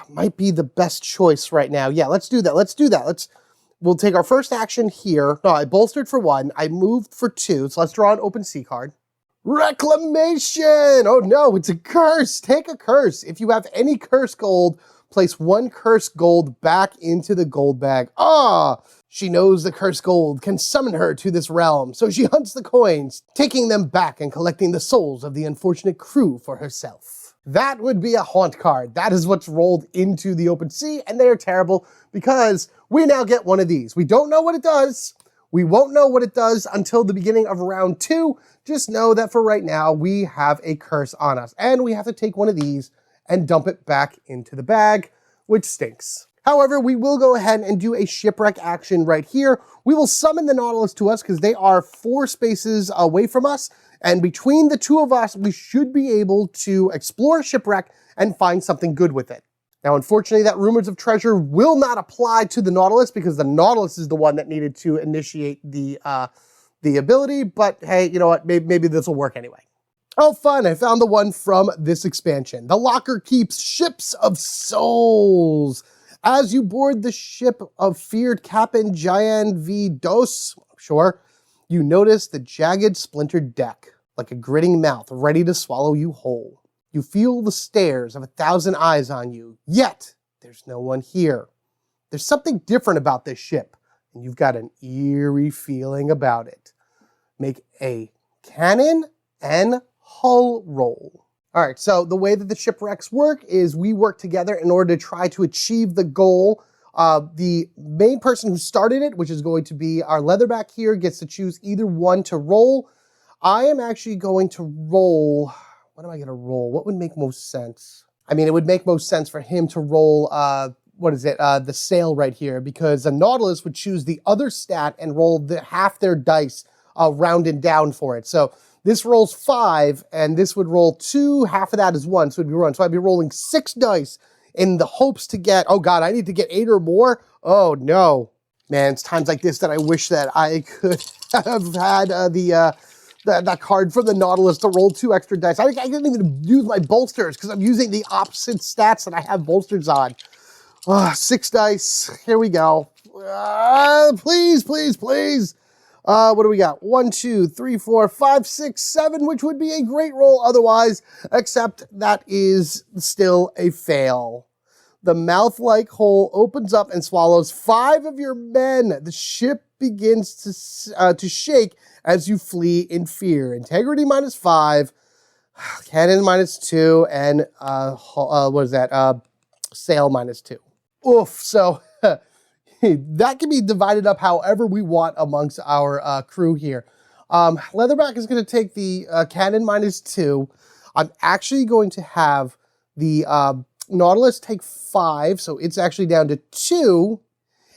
might be the best choice right now. Yeah, let's do that. We'll take our first action here. No, I bolstered for 1. I moved for 2. So let's draw an open sea card. Reclamation! Oh no, it's a curse. Take a curse. If you have any curse gold, place 1 curse gold back into the gold bag. She knows the curse gold can summon her to this realm, so she hunts the coins, taking them back and collecting the souls of the unfortunate crew for herself. That would be a haunt card. That is what's rolled into the open sea, and they're terrible because we now get one of these. We don't know what it does. We won't know what it does until the beginning of round 2. Just know that for right now, we have a curse on us, and we have to take one of these and dump it back into the bag, which stinks. However, we will go ahead and do a shipwreck action right here. We will summon the Nautilus to us because they are 4 spaces away from us. And between the 2 of us, we should be able to explore shipwreck and find something good with it. Now, unfortunately, that Rumors of Treasure will not apply to the Nautilus because the Nautilus is the one that needed to initiate the ability. But hey, you know what? Maybe this will work anyway. Oh, fun. I found the one from this expansion. The locker keeps ships of souls. As you board the ship of feared Captain Jayan V. Dos, you notice the jagged, splintered deck, like a gritting mouth ready to swallow you whole. You feel the stares of 1,000 eyes on you, yet there's no one here. There's something different about this ship, and you've got an eerie feeling about it. Make a cannon and hull roll. All right, so the way that the shipwrecks work is we work together in order to try to achieve the goal. The main person who started it, which is going to be our Leatherback here, gets to choose either one to roll. I am actually going to roll. What am I going to roll? What would make most sense? I mean, it would make most sense for him to roll, the sail right here, because the Nautilus would choose the other stat and roll half their dice rounded down for it. So this rolls 5, and this would roll 2. Half of that is 1, so it'd be 1. So I'd be rolling 6 dice in the hopes to get, oh God, I need to get 8 or more? Oh no. Man, it's times like this that I wish that I could have had that card from the Nautilus to roll 2 extra dice. I didn't even use my bolsters because I'm using the opposite stats that I have bolsters on. 6 dice, here we go. Please, please, please. What do we got? 1, 2, 3, 4, 5, 6, 7, which would be a great roll otherwise, except that is still a fail. The mouth-like hole opens up and swallows 5 of your men. The ship begins to shake as you flee in fear. Integrity -5, cannon -2, and sail -2. Oof, so that can be divided up however we want amongst our crew here. Leatherback is going to take the cannon -2. I'm actually going to have the Nautilus take 5, so it's actually down to 2.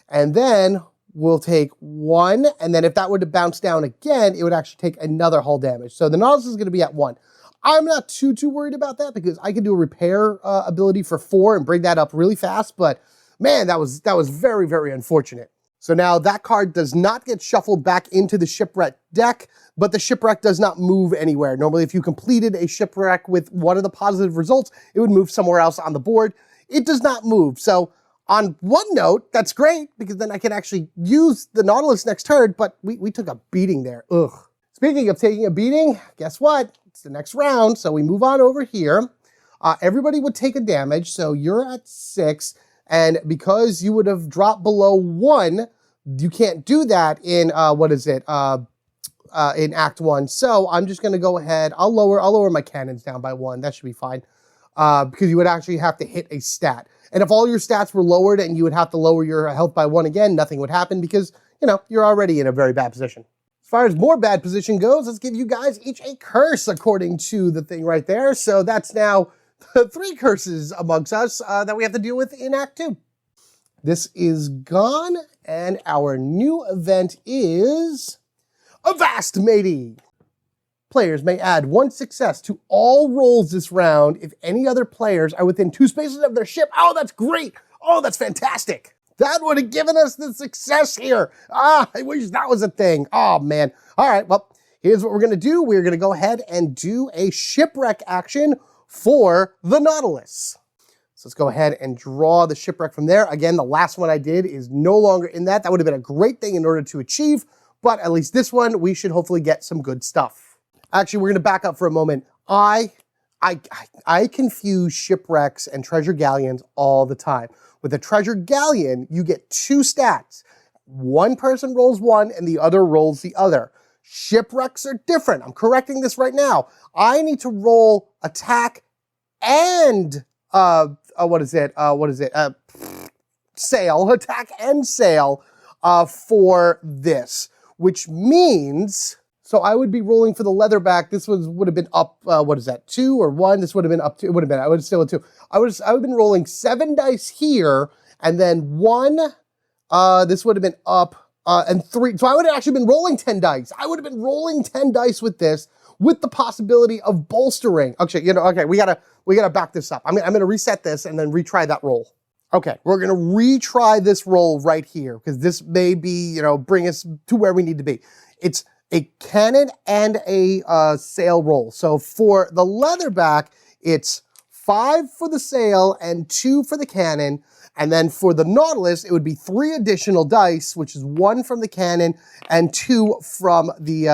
And then we'll take 1, and then if that were to bounce down again, it would actually take another hull damage. So the Nautilus is going to be at 1. I'm not too worried about that because I can do a repair ability for 4 and bring that up really fast, but man, that was very, very unfortunate. So now that card does not get shuffled back into the shipwreck deck, but the shipwreck does not move anywhere. Normally, if you completed a shipwreck with one of the positive results, it would move somewhere else on the board. It does not move. So on one note, that's great because then I can actually use the Nautilus next turn, but we took a beating there. Ugh. Speaking of taking a beating, guess what? It's the next round, so we move on over here. Everybody would take a damage, so you're at 6. And because you would have dropped below 1, you can't do that in, in Act 1. So I'm just going to go ahead. I'll lower my cannons down by 1. That should be fine. Because you would actually have to hit a stat. And if all your stats were lowered and you would have to lower your health by 1 again, nothing would happen because, you know, you're already in a very bad position. As far as more bad position goes, let's give you guys each a curse according to the thing right there. So that's now 3 curses amongst us that we have to deal with in Act 2. This is gone, and our new event is Avast Matey. Players may add 1 success to all rolls this round if any other players are within 2 spaces of their ship. Oh, that's great. Oh, that's fantastic. That would have given us the success here. I wish that was a thing. Oh, man. All right, well, here's what we're going to do. We're going to go ahead and do a shipwreck action for the Nautilus. So let's go ahead and draw the shipwreck from there. Again, the last one I did is no longer in that. That would have been a great thing in order to achieve, but at least this one, we should hopefully get some good stuff. Actually, we're going to back up for a moment. I confuse shipwrecks and treasure galleons all the time. With a treasure galleon, you get 2 stats. One person rolls 1 and the other rolls the other. Shipwrecks are different. I'm correcting this right now. I need to roll attack and sail, attack and sail for this, which means, so I would be rolling for the Leatherback. This would have been up, 2 or 1? This would have been up 2. It would have been, I would have still had 2. I would have been rolling 7 dice here, and then 1, this would have been up, and 3. So I would have actually been rolling 10 dice. I would have been rolling 10 dice with this, with the possibility of bolstering. Okay, okay, we gotta back this up. I'm gonna reset this and then retry that roll. Okay, we're gonna retry this roll right here, because this may be, bring us to where we need to be. It's a cannon and a sail roll. So for the Leatherback, it's 5 for the sail and 2 for the cannon. And then for the Nautilus, it would be 3 additional dice, which is 1 from the cannon and 2 from the,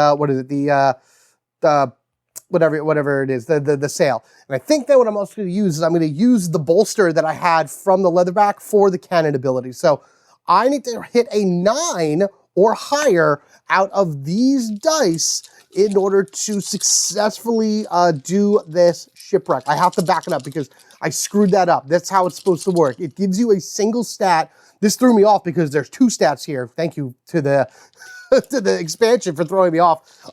whatever it is, the sail. And I think that what I'm also going to use is I'm going to use the bolster that I had from the Leatherback for the cannon ability. So I need to hit a 9 or higher out of these dice in order to successfully do this shipwreck. I have to back it up because I screwed that up. That's how it's supposed to work. It gives you a single stat. This threw me off because there's 2 stats here. Thank you to the to the expansion for throwing me off.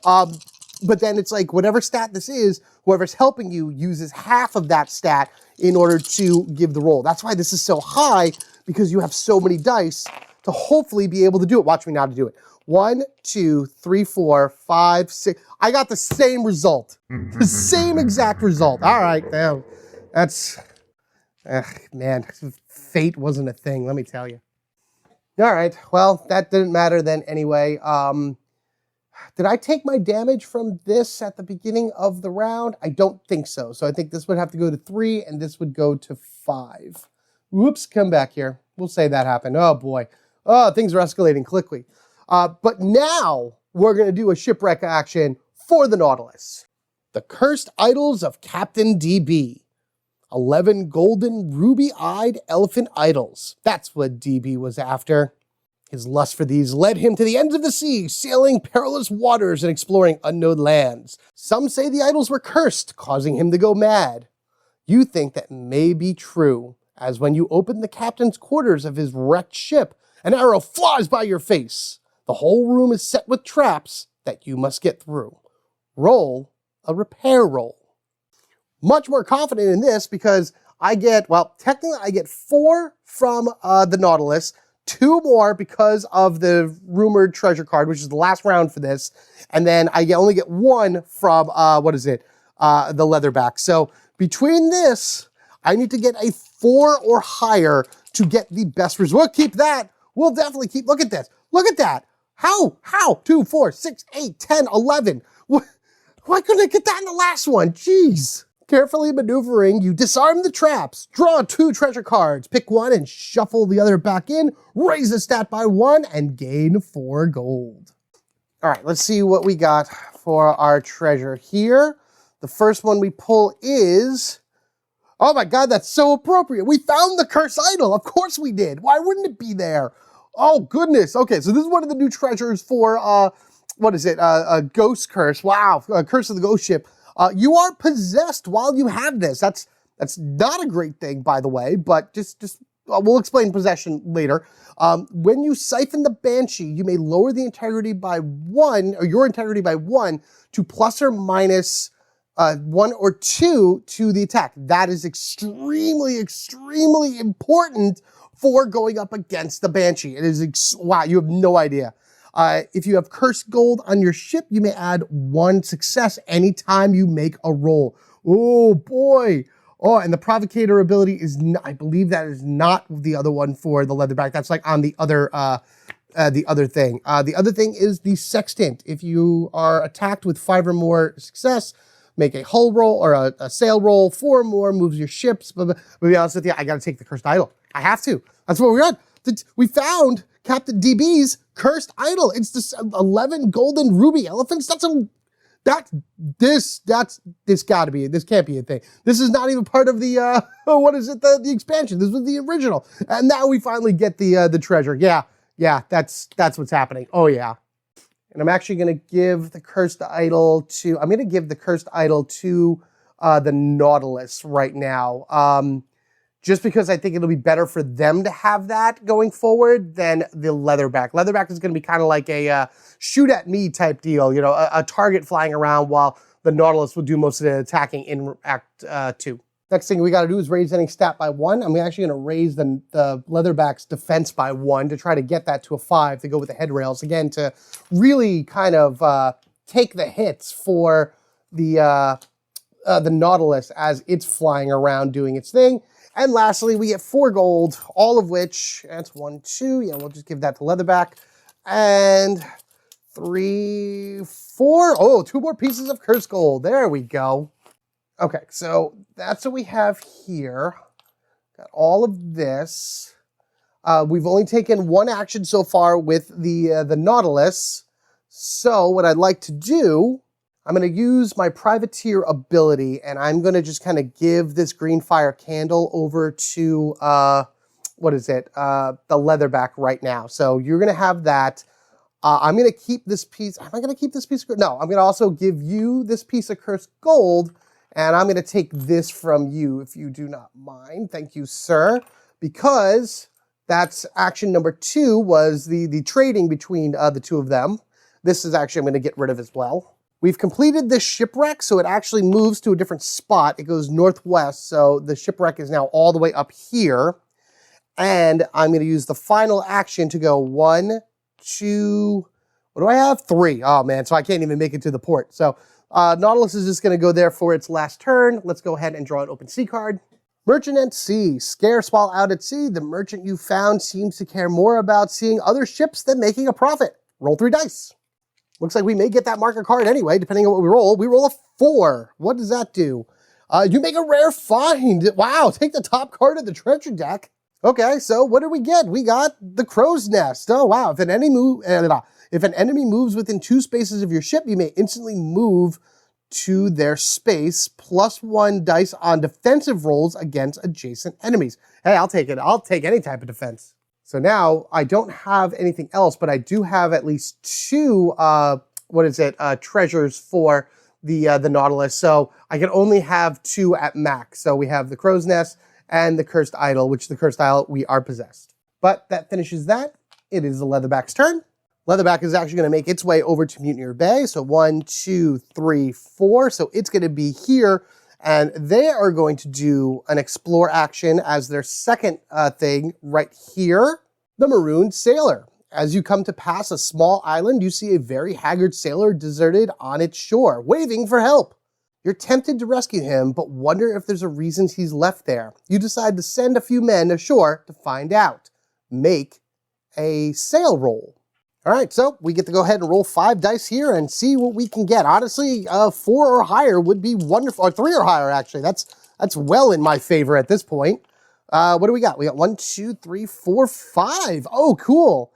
But then it's like whatever stat this is, whoever's helping you uses half of that stat in order to give the roll. That's why this is so high, because you have so many dice to hopefully be able to do it. Watch me now to do it. 1, 2, 3, 4, 5, 6. I got the same result. The same exact result. All right. That's, man, fate wasn't a thing, let me tell you. All right. Well, that didn't matter then anyway. Did I take my damage from this at the beginning of the round? I don't think so. So I think this would have to go to 3 and this would go to 5. Whoops, come back here. We'll say that happened. Oh boy. Oh, things are escalating quickly. But now we're going to do a shipwreck action for the Nautilus. The Cursed Idols of Captain DB. 11 golden ruby-eyed elephant idols. That's what DB was after. His lust for these led him to the ends of the sea, sailing perilous waters and exploring unknown lands. Some say the idols were cursed, causing him to go mad. You think that may be true, as when you open the captain's quarters of his wrecked ship, an arrow flies by your face. The whole room is set with traps that you must get through. Roll a repair roll. Much more confident in this because I get, well, technically I get 4 from the Nautilus, 2 more because of the rumored treasure card, which is the last round for this. And then I only get 1 from, the Leatherback. So between this, I need to get a 4 or higher to get the best result. We'll keep that. We'll definitely keep, look at this. Look at that. How? 2, 4, 6, 8, 10, 11. Why couldn't I get that in the last one? Jeez. Carefully maneuvering, you disarm the traps, draw 2 treasure cards, pick 1 and shuffle the other back in, raise the stat by 1, and gain 4 gold. All right, let's see what we got for our treasure here. The first one we pull is Oh my God, that's so appropriate. We found the cursed idol. Of course we did. Why wouldn't it be there? Oh goodness. Okay, so this is one of the new treasures for, what is it? A ghost curse. Wow, curse of the ghost ship. You are possessed while you have this. That's not a great thing, by the way, but we'll explain possession later. When you siphon the Banshee, you may lower the integrity by 1, or your integrity by 1 to plus or minus 1 or 2 to the attack. That is extremely, extremely important for going up against the Banshee. It is, wow, you have no idea. If you have cursed gold on your ship, you may add 1 success anytime you make a roll. Oh boy. Oh, and the provocator ability is, I believe that is not the other one for the Leatherback. That's like on the other thing. The other thing is the sextant. If you are attacked with 5 or more success, make a hull roll or a sail roll, 4 or more, moves your ships. But to be honest with you, I got to take the cursed idol. I have to. That's what we got. We found Captain DB's cursed idol. It's this 11 golden ruby elephants. This gotta be it. This can't be a thing. This is not even part of the, what is it? The expansion. This was the original. And now we finally get the treasure. Yeah, that's what's happening. Oh yeah. And I'm actually going to give the cursed idol to, the Nautilus right now. Just because I think it'll be better for them to have that going forward than the Leatherback. Leatherback is going to be kind of like a shoot at me type deal, you know, a target flying around, while the Nautilus will do most of the attacking in Act 2. Next thing we got to do is raise any stat by 1. I'm actually going to raise the Leatherback's defense by 1 to try to get that to a 5 to go with the head rails. Again, to really kind of take the hits for the Nautilus as it's flying around doing its thing. And lastly, we get 4 gold, all of which, that's 1, 2, yeah, we'll just give that to Leatherback. And 3, 4, oh, 2 more pieces of cursed gold. There we go. Okay, so that's what we have here. Got all of this. We've only taken 1 action so far with the Nautilus. So what I'd like to do, I'm going to use my privateer ability, and I'm going to just kind of give this green fire candle over to, the Leatherback right now. So you're going to have that. I'm going to keep this piece. Am I going to keep this piece? No, I'm going to also give you this piece of cursed gold, and I'm going to take this from you, if you do not mind. Thank you, sir. Because that's action number 2, was the trading between the 2 of them. This is actually I'm going to get rid of as well. We've completed this shipwreck, so it actually moves to a different spot. It goes northwest, so the shipwreck is now all the way up here. And I'm going to use the final action to go 1, 2, what do I have? 3. Oh man, so I can't even make it to the port. So Nautilus is just going to go there for its last turn. Let's go ahead and draw an open sea card. Merchant at sea. Scarce while out at sea, the merchant you found seems to care more about seeing other ships than making a profit. Roll 3 dice. Looks like we may get that marker card anyway, depending on what we roll. We roll a 4. What does that do? You make a rare find. Wow, take the top card of the treasure deck. Okay, so what did we get? We got the crow's nest. Oh, wow. If an enemy moves within 2 spaces of your ship, you may instantly move to their space, +1 dice on defensive rolls against adjacent enemies. Hey, I'll take it. I'll take any type of defense. So now I don't have anything else, but I do have at least 2, treasures for the Nautilus. So I can only have 2 at max. So we have the crow's nest and the cursed idol, which the cursed idol, we are possessed. But that finishes that. It is the Leatherback's turn. Leatherback is actually going to make its way over to Mutineer Bay. So 1, 2, 3, 4. So it's going to be here. And they are going to do an explore action as their second thing right here. The Marooned Sailor. As you come to pass a small island, you see a very haggard sailor deserted on its shore, waving for help. You're tempted to rescue him, but wonder if there's a reason he's left there. You decide to send a few men ashore to find out. Make a sail roll. All right, so we get to go ahead and roll 5 dice here and see what we can get. Honestly, 4 or higher would be wonderful. Or 3 or higher, actually. That's well in my favor at this point. What do we got? We got 1, 2, 3, 4, 5. Oh, cool.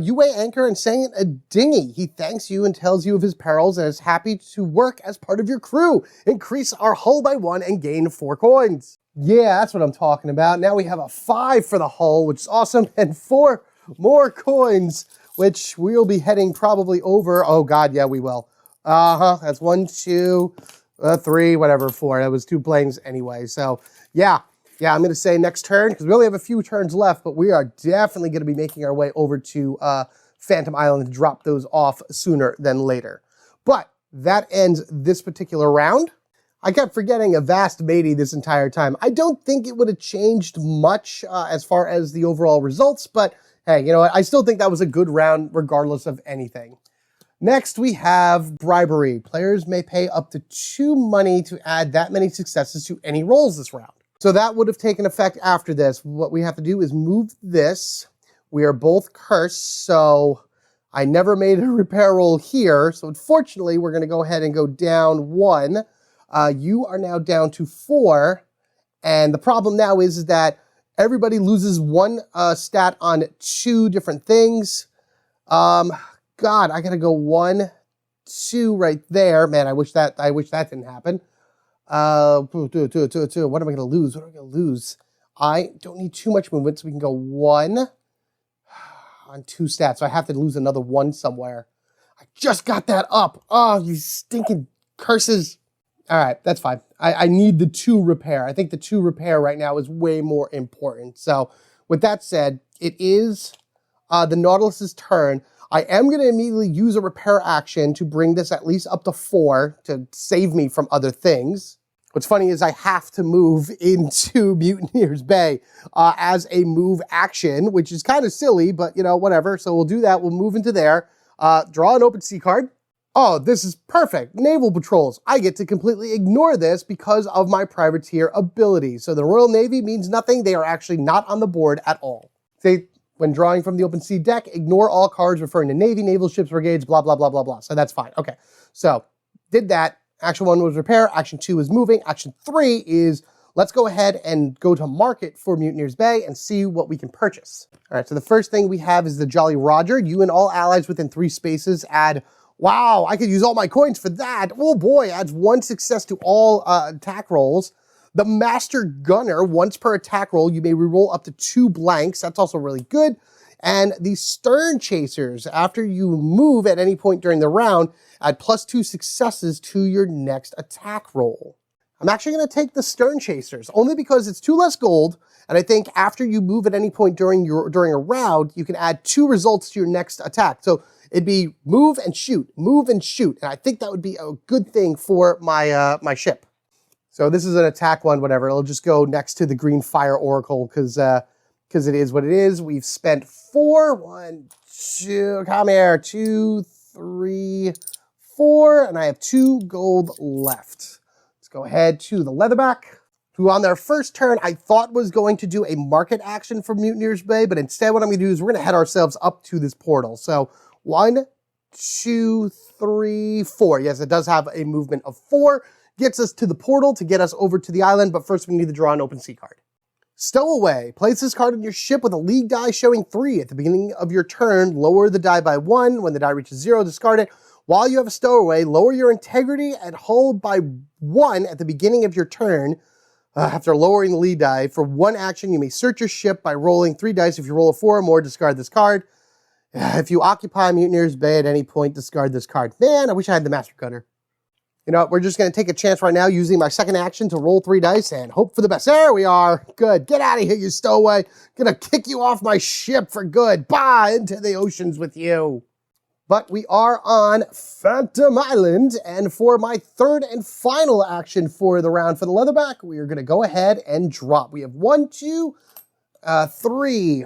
You weigh anchor and sail a dinghy. He thanks you and tells you of his perils and is happy to work as part of your crew. Increase our hull by 1 and gain 4 coins. Yeah, that's what I'm talking about. Now we have a 5 for the hull, which is awesome, and 4 more coins, which we'll be heading probably over. Oh, God, yeah, we will. That's 1, 2, 3, whatever, 4. That was 2 planes anyway. So, yeah, I'm going to say next turn, because we only have a few turns left, but we are definitely going to be making our way over to Phantom Island to drop those off sooner than later. But that ends this particular round. I kept forgetting a vast matey this entire time. I don't think it would have changed much as far as the overall results, but hey, you know what? I still think that was a good round regardless of anything. Next, we have bribery. Players may pay up to 2 money to add that many successes to any rolls this round. So that would have taken effect after this. What we have to do is move this. We are both cursed, so I never made a repair roll here. So unfortunately, we're going to go ahead and go down 1. You are now down to 4, and the problem now is that everybody loses 1 stat on 2 different things. God, I gotta go 1, 2 right there. Man, I wish that didn't happen. 2. What am I gonna lose? What am I gonna lose? I don't need too much movement, so we can go 1 on 2 stats. So I have to lose another 1 somewhere. I just got that up. Oh, you stinking curses. All right, that's fine. I need the 2 repair. I think the 2 repair right now is way more important. So with that said, it is the Nautilus's turn. I am going to immediately use a repair action to bring this at least up to 4 to save me from other things. What's funny is I have to move into Mutineer's Bay as a move action, which is kind of silly, but you know, whatever. So we'll do that. We'll move into there. Draw an open sea card. Oh, this is perfect. Naval patrols. I get to completely ignore this because of my privateer ability. So the Royal Navy means nothing. They are actually not on the board at all. Say, when drawing from the open sea deck, ignore all cards referring to Navy, naval ships, brigades, blah, blah, blah, blah, blah. So that's fine. Okay, so did that. Action 1 was repair. Action 2 is moving. Action 3 is let's go ahead and go to market for Mutineer's Bay and see what we can purchase. All right, so the first thing we have is the Jolly Roger. You and all allies within 3 spaces add. Wow, I could use all my coins for that. Oh boy, adds 1 success to all attack rolls. The Master Gunner, once per attack roll, you may reroll up to 2 blanks. That's also really good. And the Stern Chasers, after you move at any point during the round, add +2 successes to your next attack roll. I'm actually going to take the Stern Chasers, only because it's 2 less gold, and I think after you move at any point during a round, you can add 2 results to your next attack. So it'd be move and shoot, and I think that would be a good thing for my my ship. So this is an attack one, whatever. It'll just go next to the Green Fire Oracle because it is what it is. We've spent 4, 1, 2, come here, 2, 3, 4, and I have 2 gold left. Let's go ahead to the Leatherback, who on their first turn I thought was going to do a market action for Mutineer's Bay, but instead what I'm going to do is we're going to head ourselves up to this portal. So 1, 2, 3, 4. Yes, it does have a movement of 4. Gets us to the portal to get us over to the island, but first we need to draw an open sea card. Stowaway. Place this card on your ship with a league die showing 3. At the beginning of your turn, lower the die by 1. When the die reaches 0, discard it. While you have a stowaway, lower your integrity and hull by 1 at the beginning of your turn. After lowering the lead die, for 1 action, you may search your ship by rolling 3 dice. If you roll a 4 or more, discard this card. If you occupy Mutineer's Bay at any point, discard this card. Man, I wish I had the Master Gunner. You know what, we're just going to take a chance right now using my second action to roll 3 dice and hope for the best. There we are. Good. Get out of here, you stowaway. Gonna kick you off my ship for good. Bye, into the oceans with you. But we are on Phantom Island, and for my third and final action for the round for the Leatherback, we are going to go ahead and drop. We have 1, 2, 3,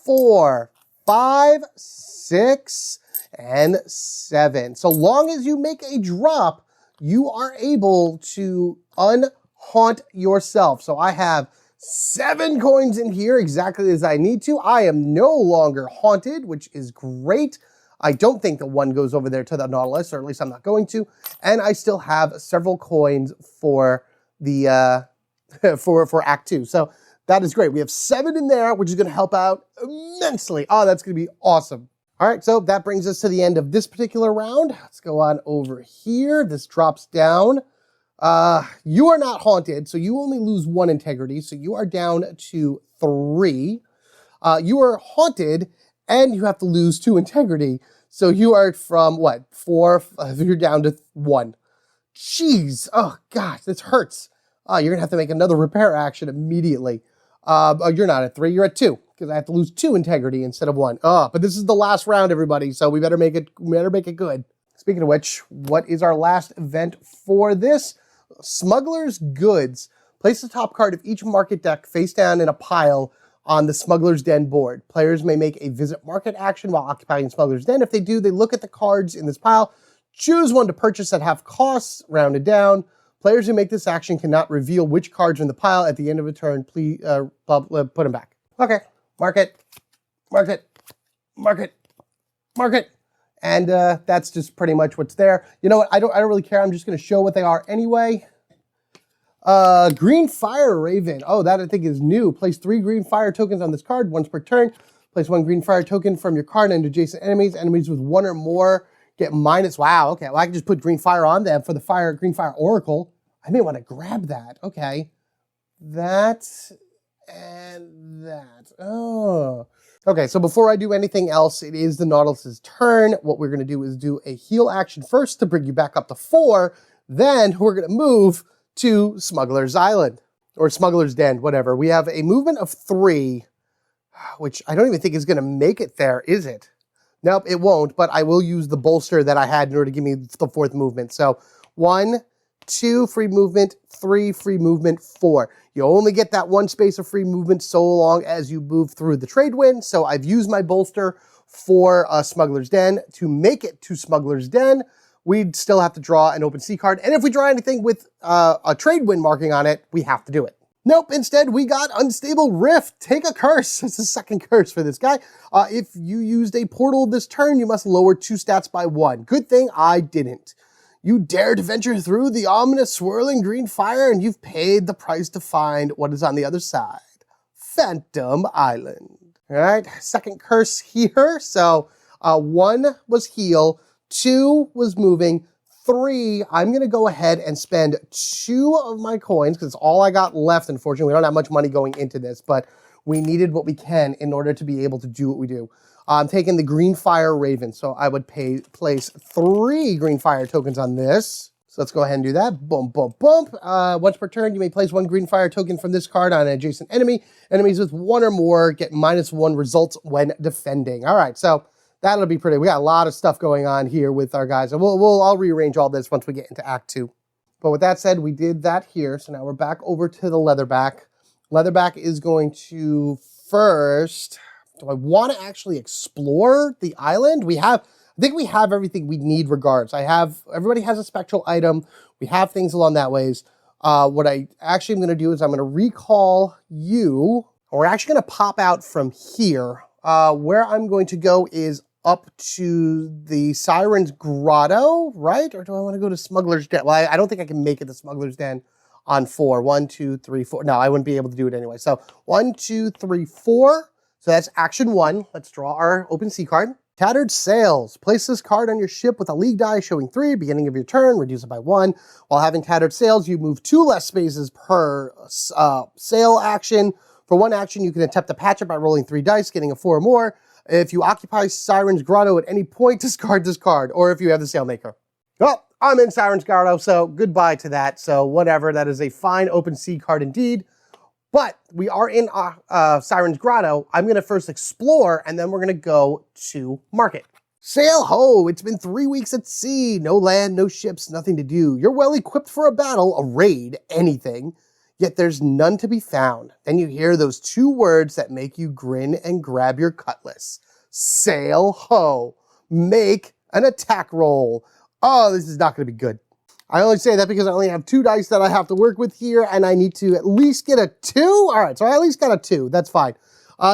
4, 5, 6, and 7. So long as you make a drop, you are able to unhaunt yourself. So I have 7 coins in here, exactly as I need to. I am no longer haunted, which is great. I don't think the 1 goes over there to the Nautilus, or at least I'm not going to. And I still have several coins for the for Act 2. So that is great. We have 7 in there, which is going to help out immensely. Oh, that's going to be awesome. All right, so that brings us to the end of this particular round. Let's go on over here. This drops down You are not haunted, so you only lose 1 integrity, so you are down to 3. You are haunted, and you have to lose 2 integrity, so you are from, what, 4? You're down to 1. Jeez, oh gosh, this hurts. You're gonna have to make another repair action immediately. Oh, you're not at 3, you're at 2, because I have to lose 2 integrity instead of 1. But this is the last round, everybody, so we better make it good. Speaking of which, what is our last event for this? Smuggler's Goods. Place the top card of each market deck face down in a pile on the Smuggler's Den board. Players may make a visit market action while occupying Smuggler's Den. If they do, they look at the cards in this pile, choose one to purchase at half costs, rounded down. Players who make this action cannot reveal which cards are in the pile at the end of a turn. Please put them back. Okay, market. And that's just pretty much what's there. You know what? I don't really care. I'm just going to show what they are anyway. Green Fire Raven. Oh, that I think is new. Place 3 green fire tokens on this card once per turn. Place 1 green fire token from your card and adjacent enemies. Enemies with 1 or more get minus. Wow. Okay. Well, I can just put green fire on them for the green fire oracle. I may want to grab that. Okay. That and that. Oh. Okay, so before I do anything else, it is the Nautilus's turn. What we're going to do is do a heal action first to bring you back up to 4. Then we're going to move to Smuggler's Island, or Smuggler's Den, whatever. We have a movement of 3, which I don't even think is going to make it there, is it? Nope, it won't, but I will use the bolster that I had in order to give me the 4th movement. So 1, 2 free movement, 3 free movement, 4. You only get that 1 space of free movement so long as you move through the trade wind. So I've used my bolster for Smuggler's Den. To make it to Smuggler's Den, we'd still have to draw an open sea card. And if we draw anything with a trade wind marking on it, we have to do it. Nope, instead we got Unstable Rift. Take a curse. It's the 2nd curse for this guy. If you used a portal this turn, you must lower 2 stats by 1. Good thing I didn't. You dare to venture through the ominous swirling green fire, and you've paid the price to find what is on the other side. Phantom Island. All right, 2nd curse here. So 1 was heal, 2 was moving, 3, I'm going to go ahead and spend 2 of my coins, because it's all I got left, unfortunately. We don't have much money going into this, but we needed what we can in order to be able to do what we do. I'm taking the Green Fire Raven, so I would place 3 Green Fire tokens on this. So let's go ahead and do that. Bump, bump, bump. Once per turn, you may place 1 Green Fire token from this card on an adjacent enemy. Enemies with 1 or more get -1 results when defending. All right, so that'll be pretty. We got a lot of stuff going on here with our guys. And I'll rearrange all this once we get into Act 2. But with that said, we did that here. So now we're back over to the Leatherback. Leatherback is going to first... Do I want to actually explore the island? I think we have everything we need regardless. Everybody has a spectral item. We have things along that ways. What I actually am going to do is I'm going to recall you. We're actually going to pop out from here. Where I'm going to go is up to the Siren's Grotto, right? Or do I want to go to Smuggler's Den? Well, I don't think I can make it to Smuggler's Den on 4. 1, 2, 3, 4. No, I wouldn't be able to do it anyway. So 1, 2, 3, 4. So that's action 1. Let's draw our open sea card. Tattered Sails. Place this card on your ship with a league die showing 3. Beginning of your turn, reduce it by 1. While having Tattered Sails, you move 2 less spaces per sail action. For 1 action, you can attempt to patch it by rolling 3 dice, getting a 4 or more. If you occupy Siren's Grotto at any point, discard this card. Or if you have the Sailmaker. Well, I'm in Siren's Grotto, so goodbye to that. So whatever, that is a fine open sea card indeed. But we are in Siren's Grotto. I'm going to first explore, and then we're going to go to market. Sail ho! It's been 3 weeks at sea. No land, no ships, nothing to do. You're well equipped for a battle, a raid, anything. Yet there's none to be found. Then you hear those 2 words that make you grin and grab your cutlass. Sail ho! Make an attack roll. Oh, this is not going to be good. I only say that because I only have 2 dice that I have to work with here, and I need to at least get a 2. All right, so I at least got a 2. That's fine.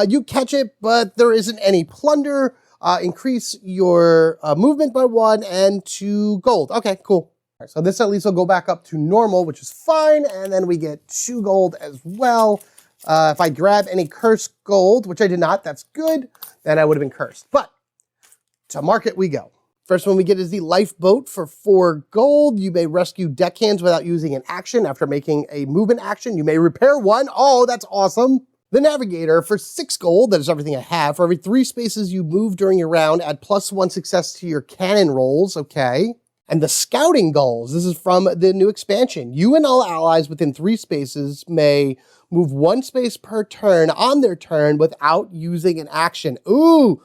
You catch it, but there isn't any plunder. Increase your movement by 1 and 2 gold. Okay, cool. All right, so this at least will go back up to normal, which is fine, and then we get 2 gold as well. If I grab any cursed gold, which I did not, that's good, then I would have been cursed. But to market we go. First one we get is the lifeboat for 4 gold. You may rescue deckhands without using an action. After making a movement action, you may repair one. Oh, that's awesome. The navigator for 6 gold. That is everything I have. For every 3 spaces you move during your round, add +1 success to your cannon rolls. Okay. And the scouting gulls. This is from the new expansion. You and all allies within 3 spaces may move 1 space per turn on their turn without using an action. Ooh,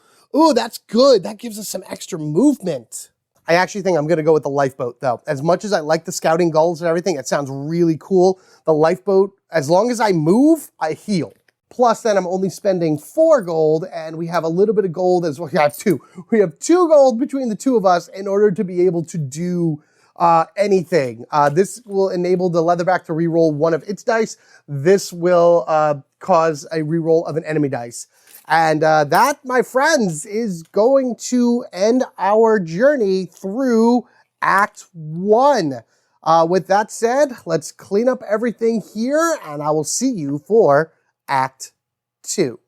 that's good. That gives us some extra movement. I actually think I'm going to go with the lifeboat, though. As much as I like the scouting gulls and everything, it sounds really cool. The lifeboat, as long as I move, I heal. Plus, then I'm only spending 4 gold, and we have a little bit of gold as well. We have 2. We have 2 gold between the 2 of us in order to be able to do anything. This will enable the Leatherback to reroll one of its dice. This will cause a reroll of an enemy dice. And that, my friends, is going to end our journey through Act 1. With that said, let's clean up everything here, and I will see you for Act 2.